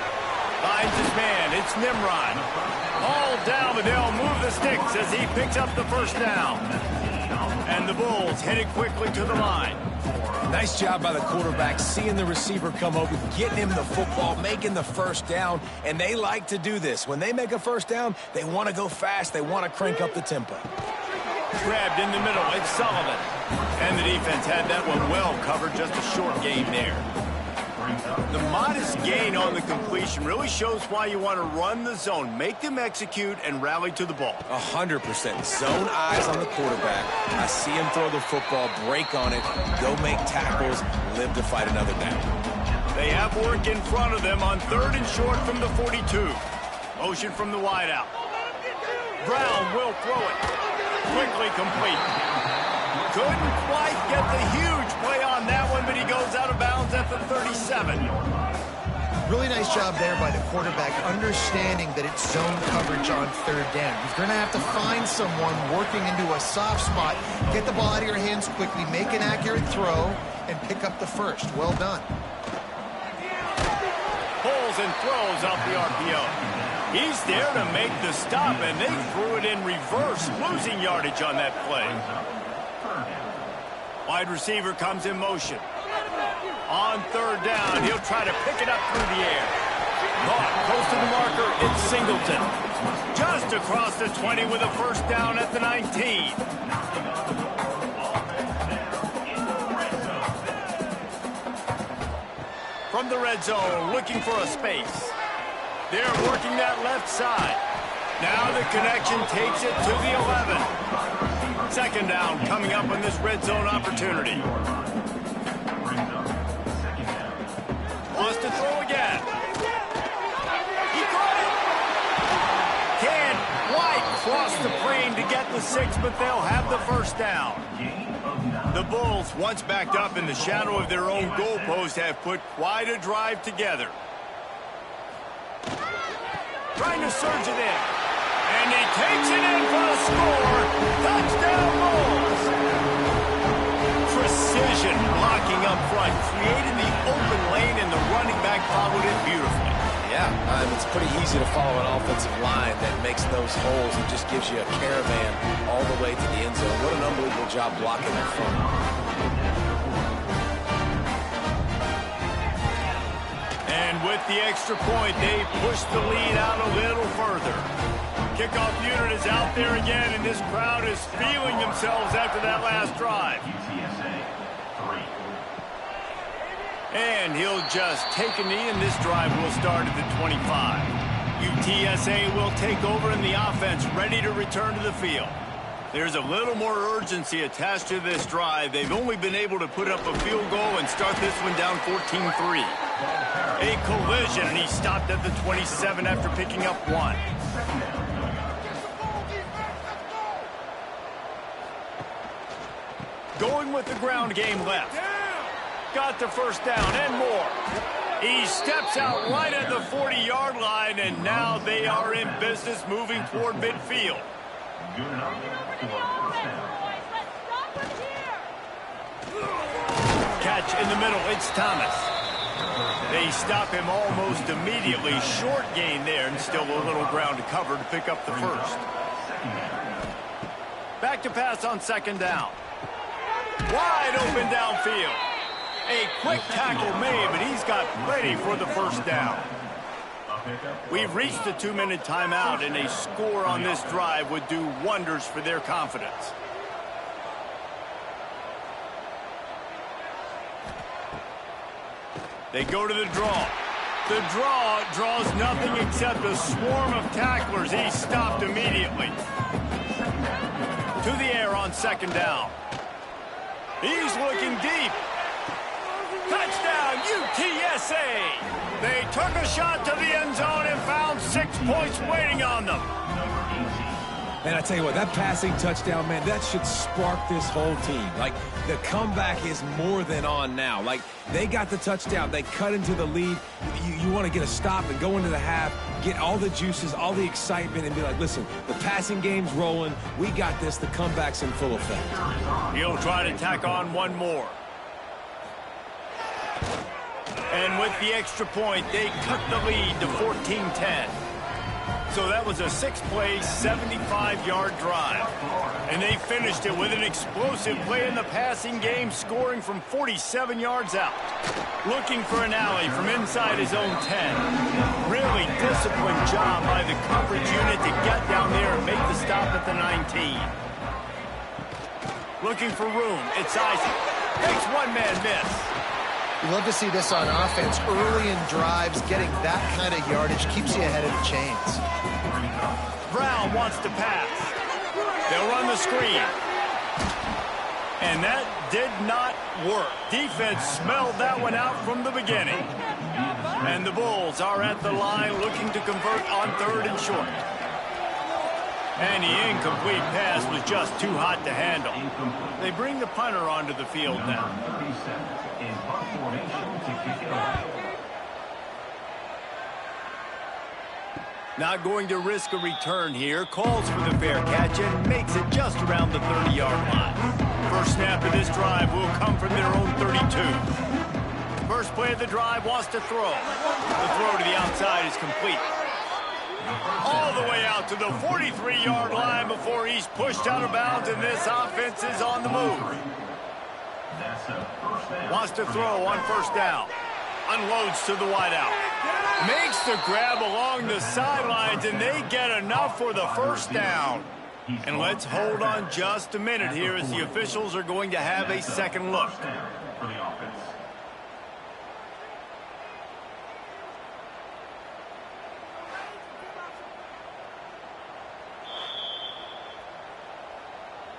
Finds his man. It's Nimrod. All down, but they'll move the sticks as he picks up the 1st down. And the Bulls headed quickly to the line. Nice job by the quarterback, seeing the receiver come open, getting him the football, making the 1st down, and they like to do this. When they make a 1st down, they want to go fast. They want to crank up the tempo. Grabbed in the middle. It's Sullivan. And the defense had that one well covered. Just a short gain there. The modest gain on the completion really shows why you want to run the zone, make them execute, and rally to the ball. 100%. Zone eyes on the quarterback. I see him throw the football, break on it, go make tackles, live to fight another down. They have work in front of them on 3rd and short from the 42. Motion from the wideout. Brown will throw it. Quickly complete. Couldn't quite get the huge play on that one, but he goes out of bounds at the 37. Really nice job there by the quarterback, understanding that it's zone coverage on 3rd down. You're going to have to find someone working into a soft spot, get the ball out of your hands quickly, make an accurate throw, and pick up the 1st. Well done. Pulls and throws off the RPO. He's there to make the stop, and they threw it in reverse, losing yardage on that play. Wide receiver comes in motion. On 3rd down, he'll try to pick it up through the air. Caught close to the marker, it's Singleton. Just across the 20 with a 1st down at the 19. From the red zone, looking for a space. They're working that left side. Now the connection takes it to the 11. 2nd down coming up on this red zone opportunity. Wants to throw again. He caught it. Can't quite cross the plane to get the 6, but they'll have the 1st down. The Bulls, once backed up in the shadow of their own goalpost, have put quite a drive together. Trying to surge it in. And he takes it in for a score. Touchdown Bulls. Precision blocking up front, created the open lane, and the running back followed it beautifully. Yeah, it's pretty easy to follow an offensive line that makes those holes and just gives you a caravan all the way to the end zone. What an unbelievable job blocking up front. And with the extra point, they push the lead out a little further. Kickoff unit is out there again, and this crowd is feeling themselves after that last drive. UTSA 3. And he'll just take a knee, and this drive will start at the 25. UTSA will take over in the offense, ready to return to the field. There's a little more urgency attached to this drive. They've only been able to put up a field goal and start this one down 14-3. A collision, and he stopped at the 27 after picking up 1. Going with the ground game left. Got the first down and more. He steps out right at the 40-yard line, and now they are in business moving toward midfield. Good enough for first down. Catch in the middle, it's Thomas. They stop him almost immediately. Short gain there, and still a little ground to cover to pick up the first. Back to pass on second down. Wide open downfield. A quick tackle made, but he's got plenty for the first down. We've reached the 2-minute timeout, and a score on this drive would do wonders for their confidence. They go to the draw. The draw draws nothing except a swarm of tacklers. He's stopped immediately. To the air on second down. He's looking deep. Touchdown, UTSA! They took a shot to the end zone and found 6 points waiting on them. And I tell you what, that passing touchdown, man, that should spark this whole team. Like, the comeback is more than on now. Like, they got the touchdown. They cut into the lead. You want to get a stop and go into the half, get all the juices, all the excitement, and be like, listen, the passing game's rolling. We got this. The comeback's in full effect. He'll try to tack on one more. And with the extra point, they cut the lead to 14-10. So that was a 6-play, 75-yard drive. And they finished it with an explosive play in the passing game, scoring from 47 yards out. Looking for an alley from inside his own 10. Really disciplined job by the coverage unit to get down there and make the stop at the 19. Looking for room, it's Isaac. Makes one-man miss. You love to see this on offense. Early in drives, getting that kind of yardage keeps you ahead of the chains. Brown wants to pass. They'll run the screen. And that did not work. Defense smelled that one out from the beginning. And the Bulls are at the line looking to convert on third and short. And the incomplete pass was just too hot to handle. They bring the punter onto the field now. Not going to risk a return here. Calls for the fair catch and makes it just around the 30-yard line. First snap of this drive will come from their own 32. First play of the drive wants to throw. The throw to the outside is complete. All the way out to the 43-yard line before he's pushed out of bounds, and this offense is on the move. Wants to throw on first down. Unloads to the wideout. Makes the grab along the sidelines, and they get enough for the first down. And let's hold on just a minute here as the officials are going to have a second look.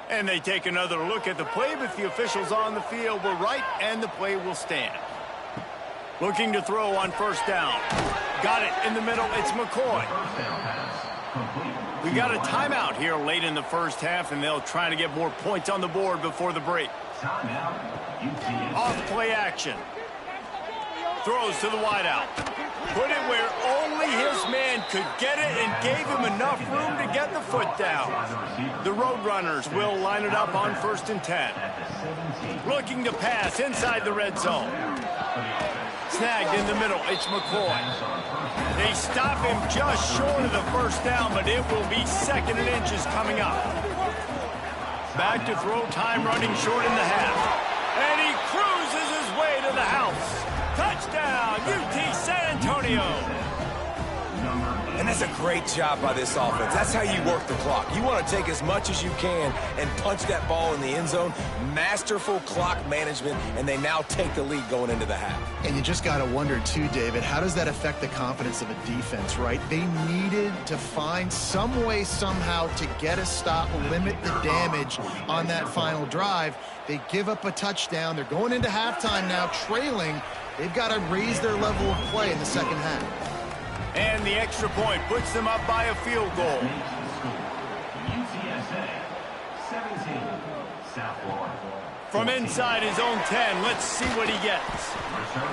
And they take another look at the play, but the officials on the field were right, and the play will stand. Looking to throw on first down. Got it in the middle. It's McCoy. We got a timeout here late in the first half, and they'll try to get more points on the board before the break. Off play action. Throws to the wideout. Put it where only his man could get it and gave him enough room to get the foot down. The Roadrunners will line it up on 1st and 10. Looking to pass inside the red zone. Snagged in the middle, it's McCoy. They stop him just short of the first down, but it will be 2nd and inches coming up. Back to throw, time running short in the half. And he cruises his way to the house. Touchdown, UT San Antonio. And that's a great job by this offense. That's how you work the clock. You want to take as much as you can and punch that ball in the end zone. Masterful clock management, and they now take the lead going into the half. And you just got to wonder, too, David, how does that affect the confidence of a defense, right? They needed to find some way, somehow, to get a stop, limit the damage on that final drive. They give up a touchdown. They're going into halftime now, trailing. They've got to raise their level of play in the second half. And the extra point puts them up by a field goal. UTSA 17, South Florida. From inside his own 10, let's see what he gets.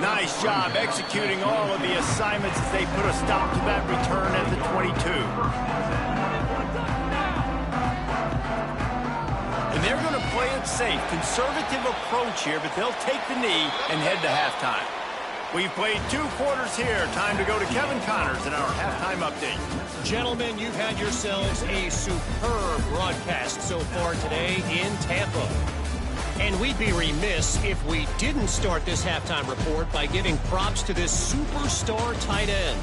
Nice job executing all of the assignments as they put a stop to that return at the 22. And they're going to play it safe. Conservative approach here, but they'll take the knee and head to halftime. We've played 2 quarters here. Time to go to Kevin Connors in our halftime update. Gentlemen, you've had yourselves a superb broadcast so far today in Tampa. And we'd be remiss if we didn't start this halftime report by giving props to this superstar tight end.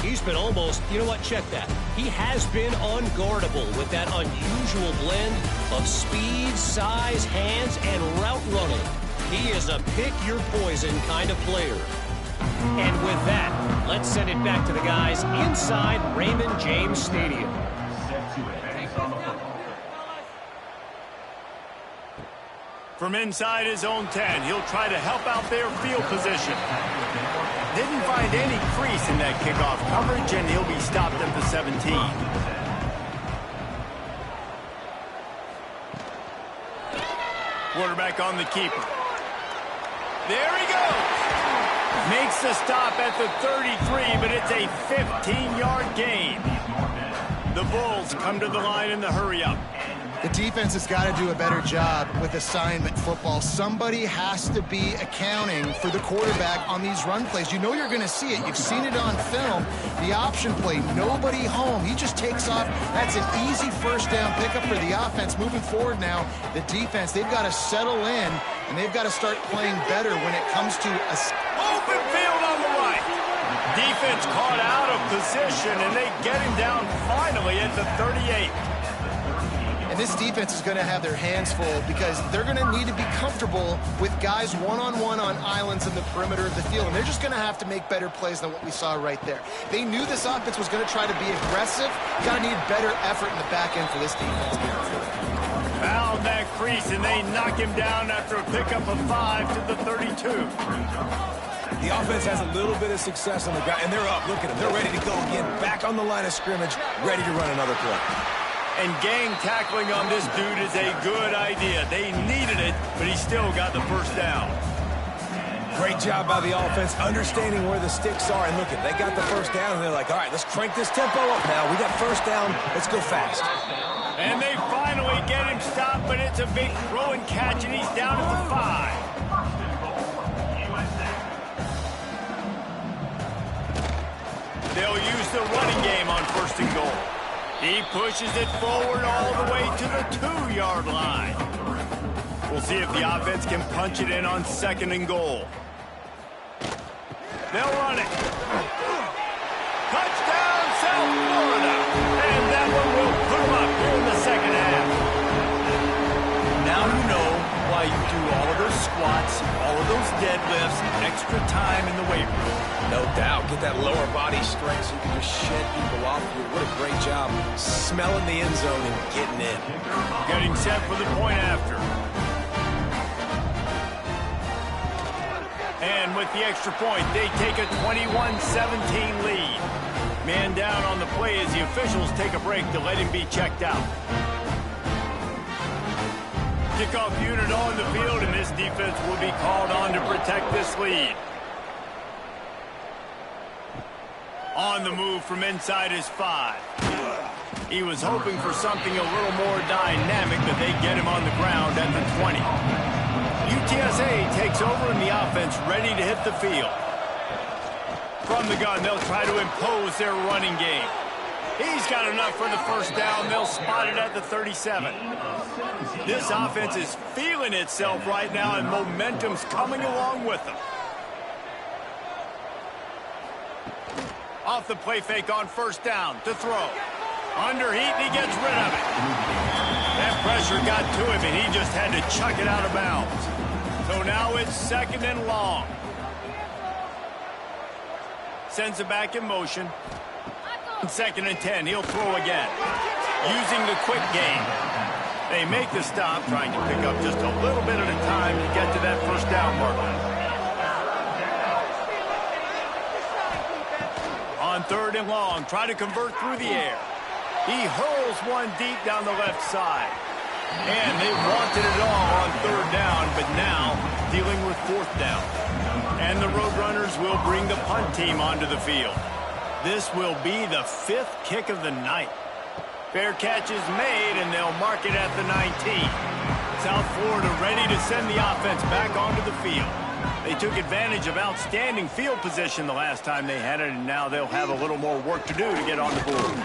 He's been almost, you know what, check that. He has been unguardable with that unusual blend of speed, size, hands, and route running. He is a pick-your-poison kind of player. And with that, let's send it back to the guys inside Raymond James Stadium. Set to advance on the football. From inside his own 10, he'll try to help out their field position. Didn't find any crease in that kickoff coverage, and he'll be stopped at the 17. Quarterback on the keeper. There he goes. Makes the stop at the 33, but it's a 15-yard gain. The Bulls come to the line in the hurry-up. The defense has got to do a better job with assignment football. Somebody has to be accounting for the quarterback on these run plays. You know you're going to see it. You've seen it on film. The option play, nobody home. He just takes off. That's an easy first down pickup for the offense. Moving forward now, the defense, they've got to settle in, and they've got to start playing better when it comes to open field on the right. Defense caught out of position, and they get him down finally at the 38. And this defense is going to have their hands full because they're going to need to be comfortable with guys one-on-one on islands in the perimeter of the field. And they're just going to have to make better plays than what we saw right there. They knew this offense was going to try to be aggressive. Got to need better effort in the back end for this defense. Found that crease, and they knock him down after a pickup of 5 to the 32. The offense has a little bit of success on the ground, and they're up. Look at them. They're ready to go again. Back on the line of scrimmage, ready to run another play. And gang tackling on this dude is a good idea. They needed it, but he still got the first down. Great job by the offense, understanding where the sticks are. And look at, they got the first down, and they're like, all right, let's crank this tempo up now. We got first down. Let's go fast. And they finally get him stopped, but it's a big throw and catch, and he's down at the 5. They'll use the running game on first and goal. He pushes it forward all the way to the 2-yard line. We'll see if the offense can punch it in on second and goal. They'll run it. Touchdown, South Florida. And that one will put them up here in the second half. Now you know why you do all of those squats, all of those deadlifts, extra time in the weight room. No doubt. Get that lower body strength so you can just shed people off you. What a great job smelling the end zone and getting in. Getting set for the point after. And with the extra point, they take a 21-17 lead. Man down on the play as the officials take a break to let him be checked out. Kickoff unit on the field, and this defense will be called on to protect this lead. On the move from inside his 5. He was hoping for something a little more dynamic, but they get him on the ground at the 20. UTSA takes over and the offense ready to hit the field. From the gun, they'll try to impose their running game. He's got enough for the first down. They'll spot it at the 37. This offense is feeling itself right now, and momentum's coming along with them. Off the play fake on first down to throw. Under heat, and he gets rid of it. That pressure got to him, and he just had to chuck it out of bounds. So now it's 2nd and long. Sends it back in motion. 2nd and 10, he'll throw again. Using the quick game. They make the stop, trying to pick up just a little bit at a time to get to that first down marker. On 3rd and long, try to convert through the air. He hurls one deep down the left side. And they wanted it all on 3rd down, but now dealing with 4th down. And the Roadrunners will bring the punt team onto the field. This will be the 5th kick of the night. Fair catch is made, and they'll mark it at the 19. South Florida ready to send the offense back onto the field. They took advantage of outstanding field position the last time they had it, and now they'll have a little more work to do to get on the board.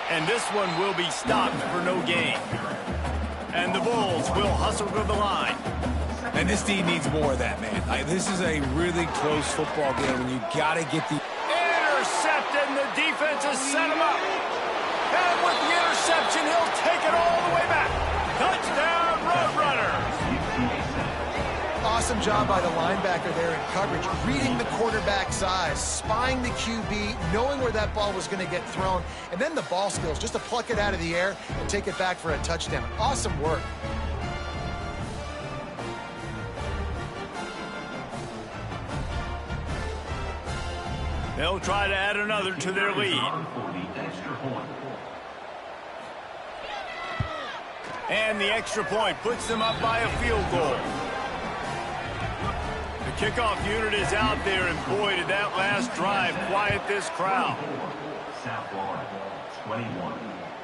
And this one will be stopped for no gain. And the Bulls will hustle to the line. And this team needs more of that, man. This is a really close football game, and you got to get the... Intercepted, and the defense has set him up. And with the interception, he'll take it all the way back. Touchdown, Roadrunners. Awesome job by the linebacker there in coverage, reading the quarterback's eyes, spying the QB, knowing where that ball was going to get thrown, and then the ball skills, just to pluck it out of the air and take it back for a touchdown. Awesome work. They'll try to add another to their lead. And the extra point puts them up by a field goal. The kickoff unit is out there, and boy, did that last drive quiet this crowd.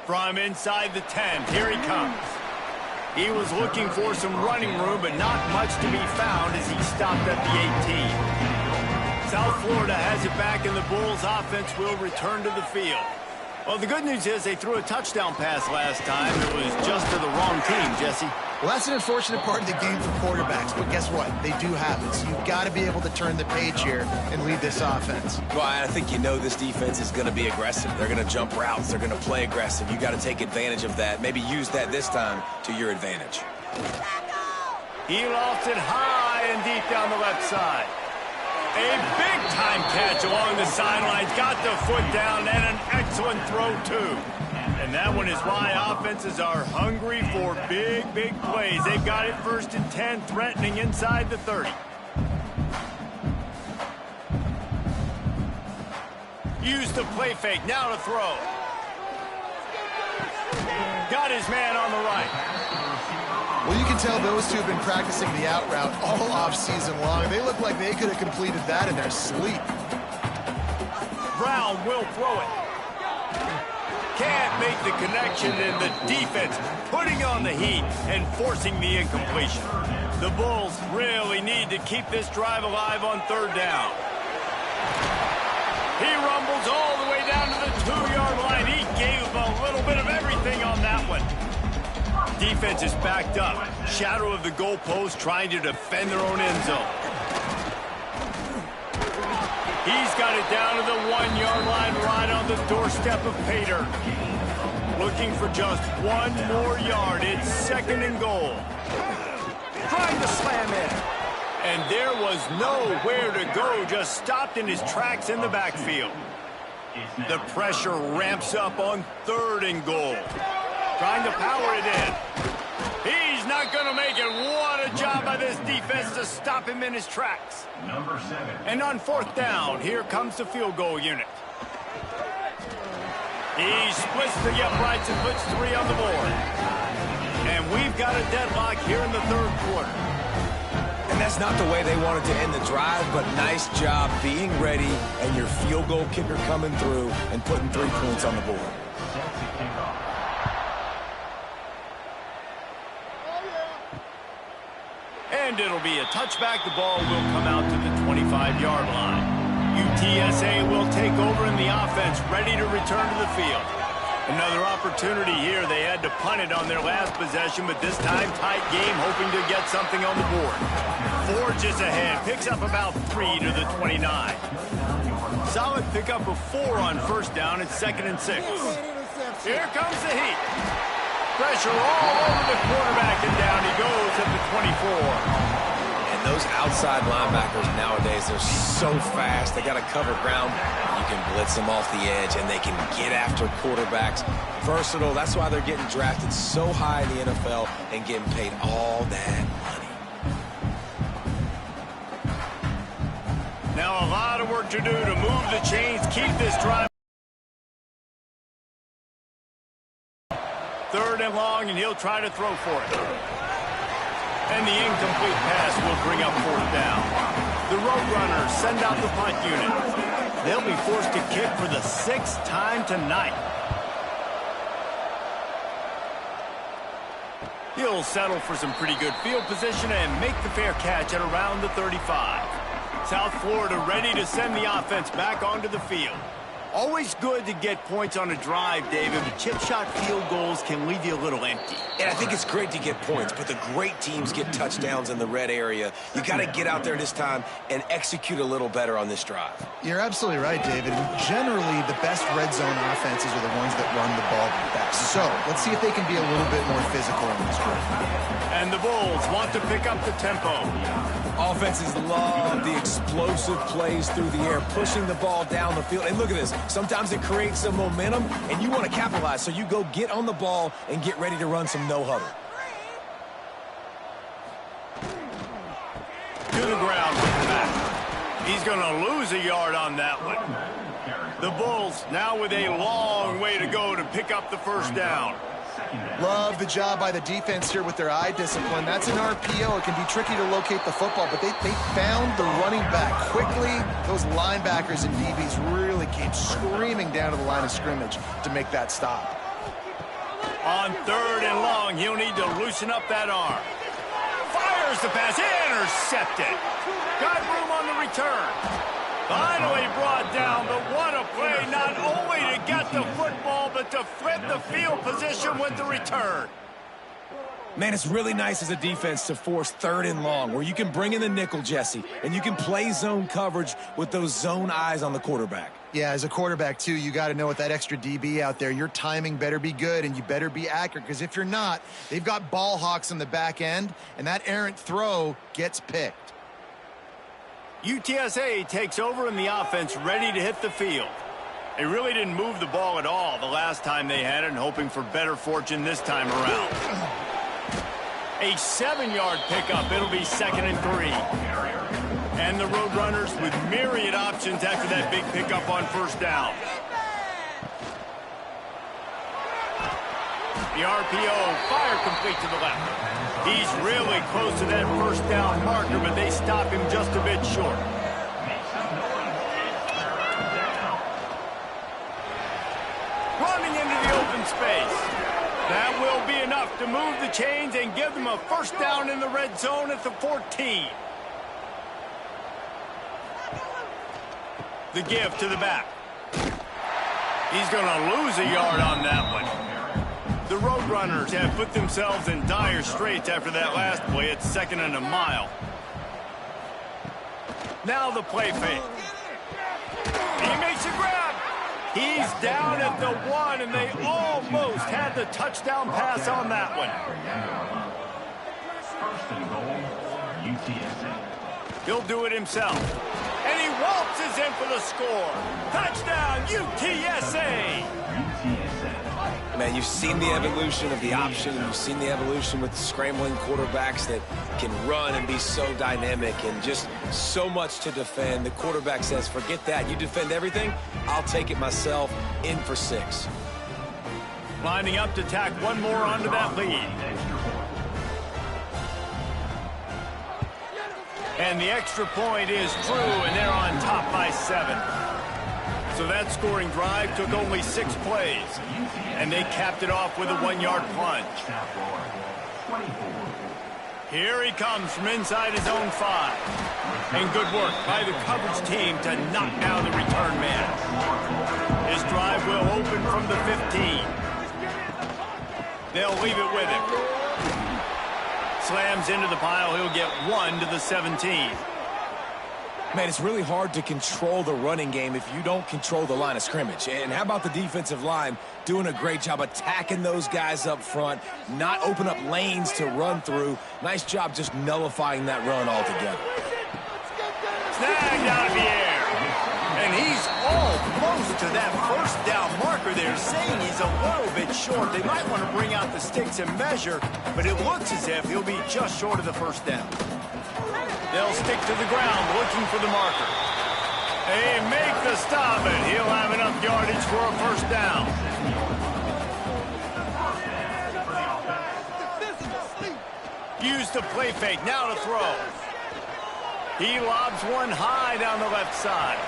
From inside the 10, here he comes. He was looking for some running room, but not much to be found as he stopped at the 18. South Florida has it back, and the Bulls offense will return to the field. Well, the good news is they threw a touchdown pass last time. It was just to the wrong team, Jesse. Well, that's an unfortunate part of the game for quarterbacks, but guess what? They do have it, so you've got to be able to turn the page here and lead this offense. Well, I think you know this defense is going to be aggressive. They're going to jump routes. They're going to play aggressive. You got to take advantage of that. Maybe use that this time to your advantage. He lofts it high and deep down the left side. A big-time catch along the sidelines. Got the foot down, and an excellent throw, too. And that one is why offenses are hungry for big, big plays. They've got it 1st and 10, threatening inside the 30. Use the play fake, now to throw. Got his man on the right. Well, you can tell those two have been practicing the out route all off-season long. They look like they could have completed that in their sleep. Brown will throw it. Can't make the connection, and the defense putting on the heat and forcing the incompletion. The Bulls really need to keep this drive alive on 3rd down. He rumbles all the way down to the 2-yard line. He gave a little bit of everything on that one. Defense is backed up. Shadow of the goalpost, trying to defend their own end zone. He's got it down to the 1-yard line, right on the doorstep of Pater. Looking for just one more yard. It's 2nd and goal. Trying to slam in. And there was nowhere to go, just stopped in his tracks in the backfield. The pressure ramps up on 3rd and goal. Trying to power it in. He's not going to make it. What a job by this defense to stop him in his tracks. Number 7. And on 4th down, here comes the field goal unit. He splits the uprights and puts 3 on the board. And we've got a deadlock here in the 3rd quarter. And that's not the way they wanted to end the drive, but nice job being ready and your field goal kicker coming through and putting 3 points on the board. And it'll be a touchback. The ball will come out to the 25-yard line. UTSA will take over in the offense, ready to return to the field. Another opportunity here. They had to punt it on their last possession, but this time tight game, hoping to get something on the board. Forges ahead, picks up about 3 to the 29. solid pickup of 4 on first down. It's 2nd and 6. Here comes the heat. Pressure all over the quarterback, and down he goes at the 24. And those outside linebackers nowadays, they're so fast. They got to cover ground. You can blitz them off the edge, and they can get after quarterbacks. Versatile. That's why they're getting drafted so high in the NFL and getting paid all that money. Now a lot of work to do to move the chains, keep this drive. 3rd and long, and he'll try to throw for it. And the incomplete pass will bring up 4th down. The Roadrunners send out the punt unit. They'll be forced to kick for the 6th time tonight. He'll settle for some pretty good field position and make the fair catch at around the 35. South Florida ready to send the offense back onto the field. Always good to get points on a drive, David, but chip shot field goals can leave you a little empty. And I think it's great to get points, but the great teams get touchdowns in the red area. You got to get out there this time and execute a little better on this drive. You're absolutely right, David. Generally, the best red zone offenses are the ones that run the ball best. So let's see if they can be a little bit more physical in this drive. And the Bulls want to pick up the tempo. Offenses love the explosive plays through the air, pushing the ball down the field. And look at this. Sometimes it creates some momentum, and you want to capitalize. So you go get on the ball and get ready to run some no-huddle. To the ground with the back. He's going to lose a yard on that one. The Bulls now with a long way to go to pick up the 1st down. Love the job by the defense here with their eye discipline. That's an RPO. It can be tricky to locate the football, but they found the running back quickly. Those linebackers and DBs really came screaming down to the line of scrimmage to make that stop. On 3rd and long, he'll need to loosen up that arm. Fires the pass, intercepted. Got room on the return. Finally brought down, but what a play, not only to get the football, but to flip the field position with the return. Man, it's really nice as a defense to force 3rd and long, where you can bring in the nickel, Jesse, and you can play zone coverage with those zone eyes on the quarterback. Yeah, as a quarterback, too, you got to know with that extra DB out there, your timing better be good and you better be accurate, because if you're not, they've got ball hawks on the back end, and that errant throw gets picked. UTSA takes over in the offense, ready to hit the field. They really didn't move the ball at all the last time they had it, and hoping for better fortune this time around. A 7-yard pickup. It'll be 2nd and 3. And the Roadrunners with myriad options after that big pickup on 1st down. The RPO, fire complete to the left. He's really close to that 1st down marker, but they stop him just a bit short. Running into the open space. That will be enough to move the chains and give them a 1st down in the red zone at the 14. The give to the back. He's going to lose a yard on that one. The Roadrunners have put themselves in dire straits after that last play. It's 2nd and a mile. Now the play fake. He makes a grab. He's down at the 1, and they almost had the touchdown pass on that one. 1st and goal, UTSA. He'll do it himself. And he waltzes in for the score. Touchdown, UTSA. Man, you've seen the evolution of the option. You've seen the evolution with the scrambling quarterbacks that can run and be so dynamic and just so much to defend. The quarterback says, forget that. You defend everything, I'll take it myself. In for 6. Lining up to tack one more onto that lead. And the extra point is true, and they're on top by 7. So that scoring drive took only 6 plays, and they capped it off with a 1-yard plunge. Here he comes from inside his own 5. And good work by the coverage team to knock down the return man. His drive will open from the 15. They'll leave it with him. Slams into the pile. He'll get 1 to the 17. Man, it's really hard to control the running game if you don't control the line of scrimmage. And how about the defensive line doing a great job attacking those guys up front, not open up lanes to run through. Nice job just nullifying that run altogether. Snagged out of the air. And he's all close to that first down marker there, saying he's a little bit short. They might want to bring out the sticks and measure, but it looks as if he'll be just short of the first down. They'll stick to the ground looking for the marker. They make the stop, and he'll have enough yardage for a first down. Use the play fake, now to throw. He lobs one high down the left side.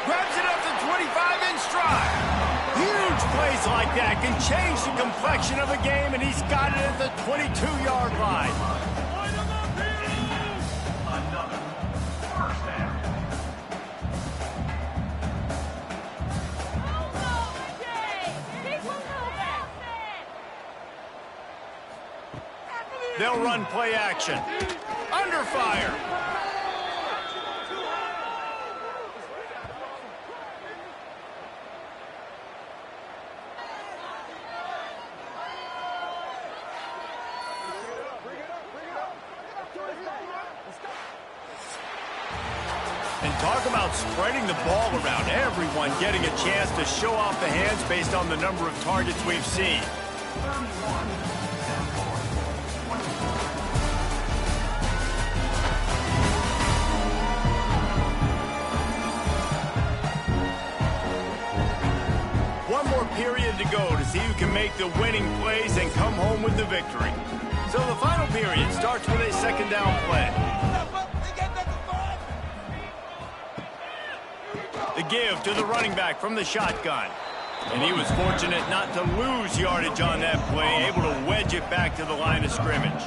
Grabs it up to 25 in stride. Huge plays like that can change the complexion of a game, and he's got it at the 22-yard line. They'll run play action. Under fire. And talk about spreading the ball around. Everyone getting a chance to show off the hands based on the number of targets we've seen. One more period to go to see who can make the winning plays and come home with the victory. So the final period starts with a second down play. The give to the running back from the shotgun. And he was fortunate not to lose yardage on that play, able to wedge it back to the line of scrimmage.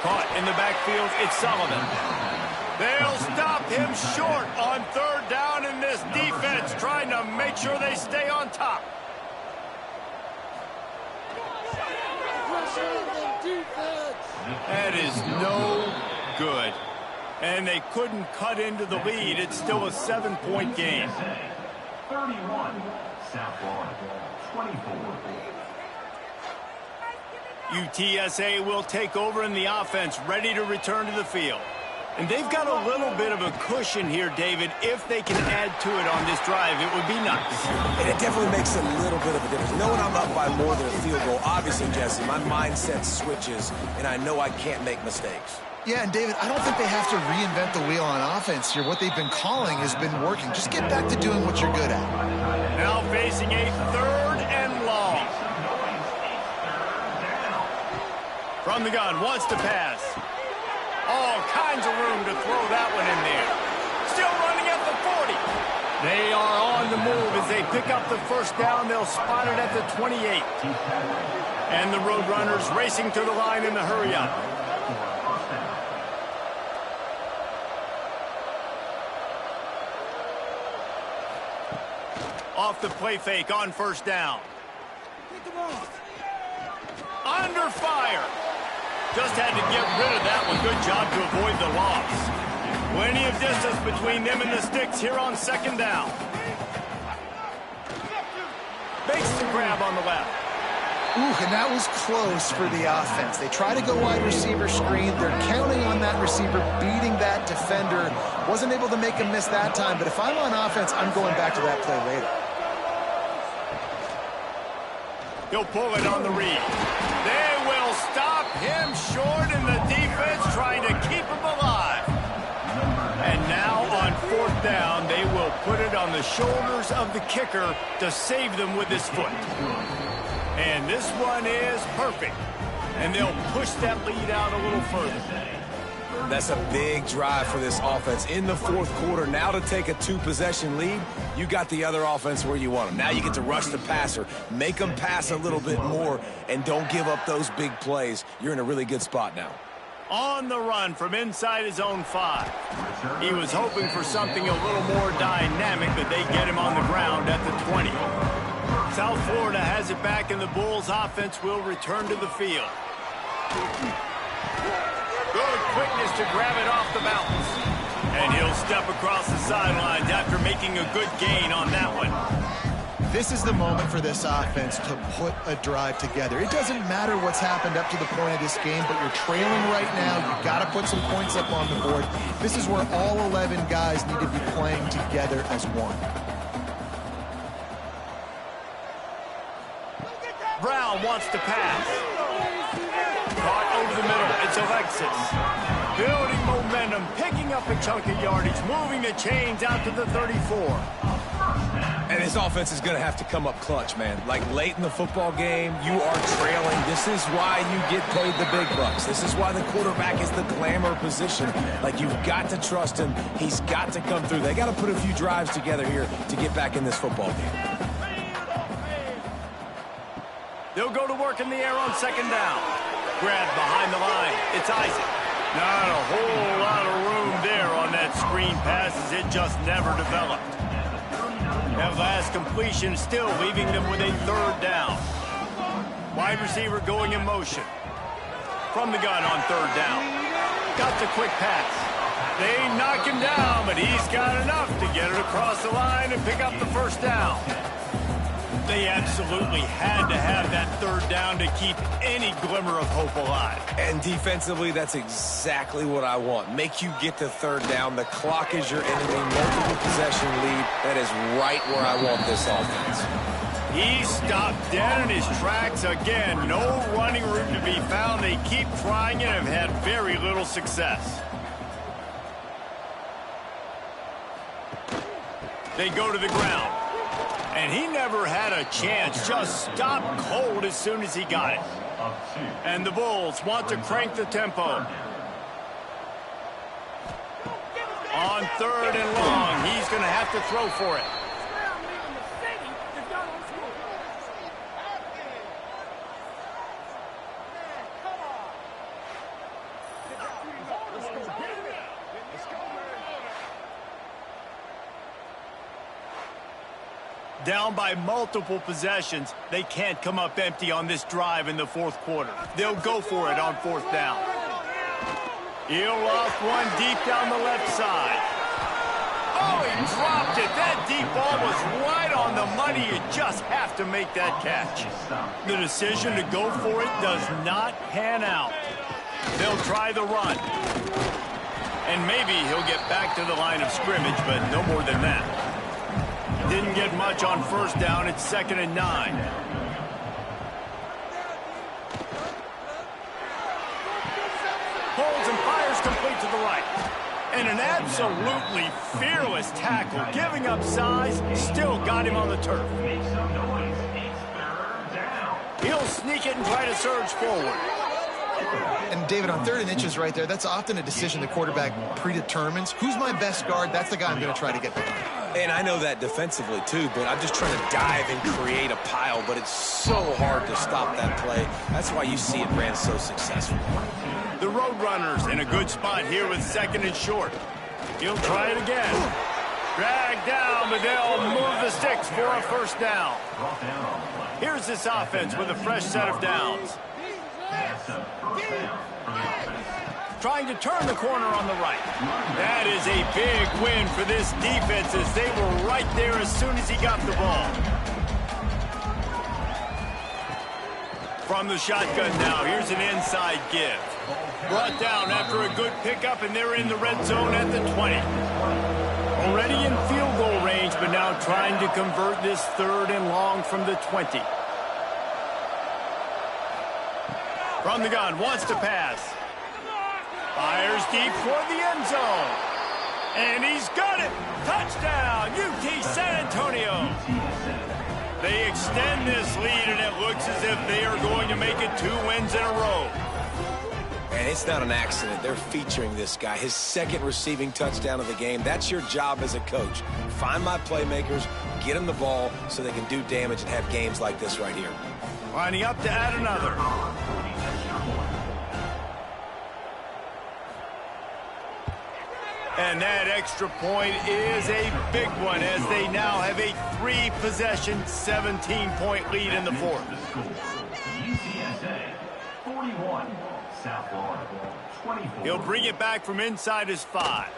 Caught in the backfield, it's Sullivan. They'll stop him short on third down, in this defense trying to make sure they stay on top. That is no good. And they couldn't cut into the lead. It's still a 7-point game. 31, South Florida, 24. UTSA will take over in the offense, ready to return to the field. And they've got a little bit of a cushion here, David. If they can add to it on this drive, it would be nice. And it definitely makes a little bit of a difference. Knowing I'm up by more than a field goal, obviously, Jesse, my mindset switches, and I know I can't make mistakes. Yeah, and David, I don't think they have to reinvent the wheel on offense here. What they've been calling has been working. Just get back to doing what you're good at. Now facing a third and long. From the gun, wants to pass. All kinds of room to throw that one in there. Still running at the 40. They are on the move as they pick up the first down. They'll spot it at the 28. And the Roadrunners racing to the line in the hurry-up. Off the play fake on first down. Under fire. Just had to get rid of that one. Good job to avoid the loss. Plenty of distance between them and the sticks here on second down. Makes the grab on the left. Ooh, and that was close for the offense. They try to go wide receiver screen. They're counting on that receiver beating that defender. Wasn't able to make him miss that time, but if I'm on offense, I'm going back to that play later. He'll pull it on the read. They will stop him short, and the defense trying to keep him alive. And now on fourth down, they will put it on the shoulders of the kicker to save them with his foot. And this one is perfect. And they'll push that lead out a little further. That's a big drive for this offense in the fourth quarter. Now to take a two-possession lead, you got the other offense where you want them. Now you get to rush the passer, make them pass a little bit more, and don't give up those big plays. You're in a really good spot now. On the run from inside his own 5. He was hoping for something a little more dynamic, but they get him on the ground at the 20. South Florida has it back, and the Bulls offense will return to the field. Good quickness to grab it off the bounce. And he'll step across the sidelines after making a good gain on that one. This is the moment for this offense to put a drive together. It doesn't matter what's happened up to the point of this game, but you're trailing right now. You've got to put some points up on the board. This is where all 11 guys need to be playing together as one. Brown wants to pass. Caught over the middle. It's Alexis. Building momentum, picking up a chunk of yardage, moving the chains out to the 34. And his offense is going to have to come up clutch, man. Like late in the football game, you are trailing. This is why you get paid the big bucks. This is why the quarterback is the glamour position. Like, you've got to trust him. He's got to come through. They got to put a few drives together here to get back in this football game. They'll go to work in the air on second down. Grabbed behind the line. It's Isaac. Not a whole lot of room there on that screen pass as it just never developed. That last completion still leaving them with a third down. Wide receiver going in motion. From the gun on third down. Got the quick pass. They knock him down, but he's got enough to get it across the line and pick up the first down. They absolutely had to have that third down to keep any glimmer of hope alive. And defensively, that's exactly what I want. Make you get to third down. The clock is your enemy. Multiple possession lead. That is right where I want this offense. He stopped dead in his tracks again. No running room to be found. They keep trying it and have had very little success. They go to the ground. And he never had a chance, just stopped cold as soon as he got it. And the Bulls want to crank the tempo. On third and long, he's going to have to throw for it. Down by multiple possessions, they can't come up empty on this drive in the fourth quarter. They'll go for it on fourth down. He'll loft one deep down the left side. Oh, he dropped it. That deep ball was right on the money. You just have to make that catch. The decision to go for it does not pan out. They'll try the run. And maybe he'll get back to the line of scrimmage, but no more than that. Didn't get much on first down. It's 2nd and 9. Holds and fires complete to the right. And an absolutely fearless tackle. Giving up size, still got him on the turf. He'll sneak it and try to surge forward. And David, on 3rd and inches right there, that's often a decision the quarterback predetermines. Who's my best guard? That's the guy I'm going to try to get behind. And I know that defensively, too, but I'm just trying to dive and create a pile, but it's so hard to stop that play. That's why you see it ran so successful. The Roadrunners in a good spot here with 2nd and short. He'll try it again. Dragged down, but they'll move the sticks for a first down. Here's this offense with a fresh set of downs. Trying to turn the corner on the right. That is a big win for this defense as they were right there as soon as he got the ball. From the shotgun now, here's an inside give. Brought down after a good pickup, and they're in the red zone at the 20. Already in field goal range, but now trying to convert this 3rd and long from the 20. From the gun, wants to pass. Fires deep toward the end zone. And he's got it. Touchdown, UT San Antonio. They extend this lead, and it looks as if they are going to make it 2 wins in a row. And it's not an accident. They're featuring this guy. His 2nd receiving touchdown of the game. That's your job as a coach. Find my playmakers, get them the ball so they can do damage and have games like this right here. Lining up to add another. And that extra point is a big one as they now have a 3-possession, 17-point lead in the fourth. UTSA 41. He'll bring it back from inside his 5.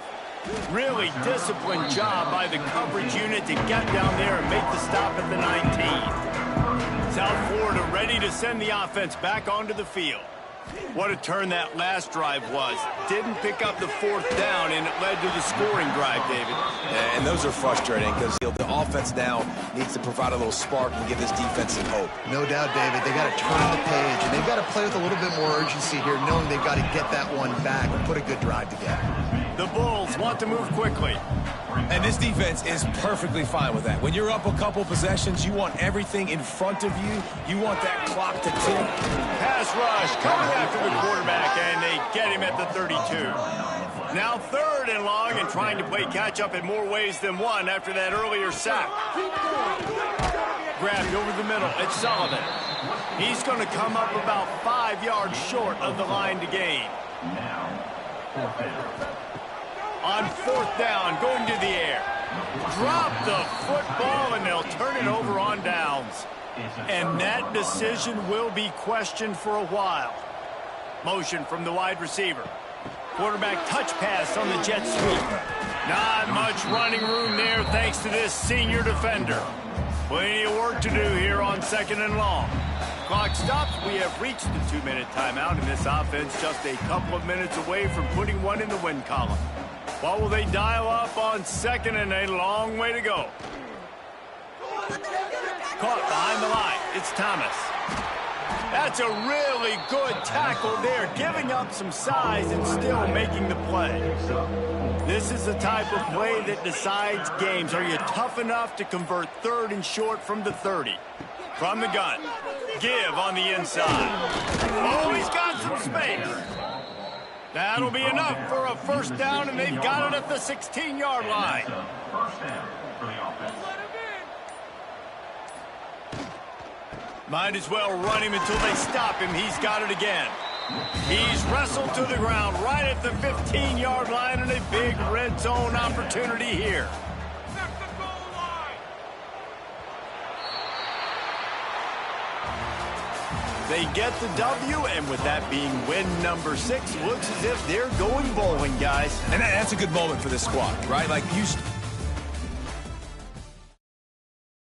Really disciplined job by the coverage unit to get down there and make the stop at the 19. South Florida ready to send the offense back onto the field. What a turn that last drive was. Didn't pick up the 4th down, and it led to the scoring drive, David. Yeah, and those are frustrating because the offense now needs to provide a little spark and give this defense some hope. No doubt, David. They got to turn the page, and they've got to play with a little bit more urgency here, knowing they've got to get that one back and put a good drive together. The Bulls want to move quickly. And this defense is perfectly fine with that. When you're up a couple possessions, you want everything in front of you. You want that clock to tick. Pass rush coming after the quarterback, and they get him at the 32. Now 3rd and long, and trying to play catch-up in more ways than one after that earlier sack. Grabbed over the middle. It's Sullivan. He's going to come up about 5 yards short of the line to gain. On 4th down, going to the air. Drop the football, and they'll turn it over on downs. And that decision will be questioned for a while. Motion from the wide receiver. Quarterback touch pass on the jet sweep. Not much running room there thanks to this senior defender. Plenty of work to do here on 2nd and long. Clock stops. We have reached the 2-minute timeout, and this offense just a couple of minutes away from putting one in the win column. What will they dial up on 2nd and a long way to go? Caught behind the line. It's Thomas. That's a really good tackle there, giving up some size and still making the play. This is the type of play that decides games. Are you tough enough to convert 3rd and short from the 30? From the gun. Give on the inside. Oh, he's got some space. That'll be enough for a 1st down, and they've got it at the 16-yard line. Might as well run him until they stop him. He's got it again. He's wrestled to the ground right at the 15-yard line, and a big red zone opportunity here. They get the W, and with that being win number 6, looks as if they're going bowling, guys. And that's a good moment for this squad, right? Like,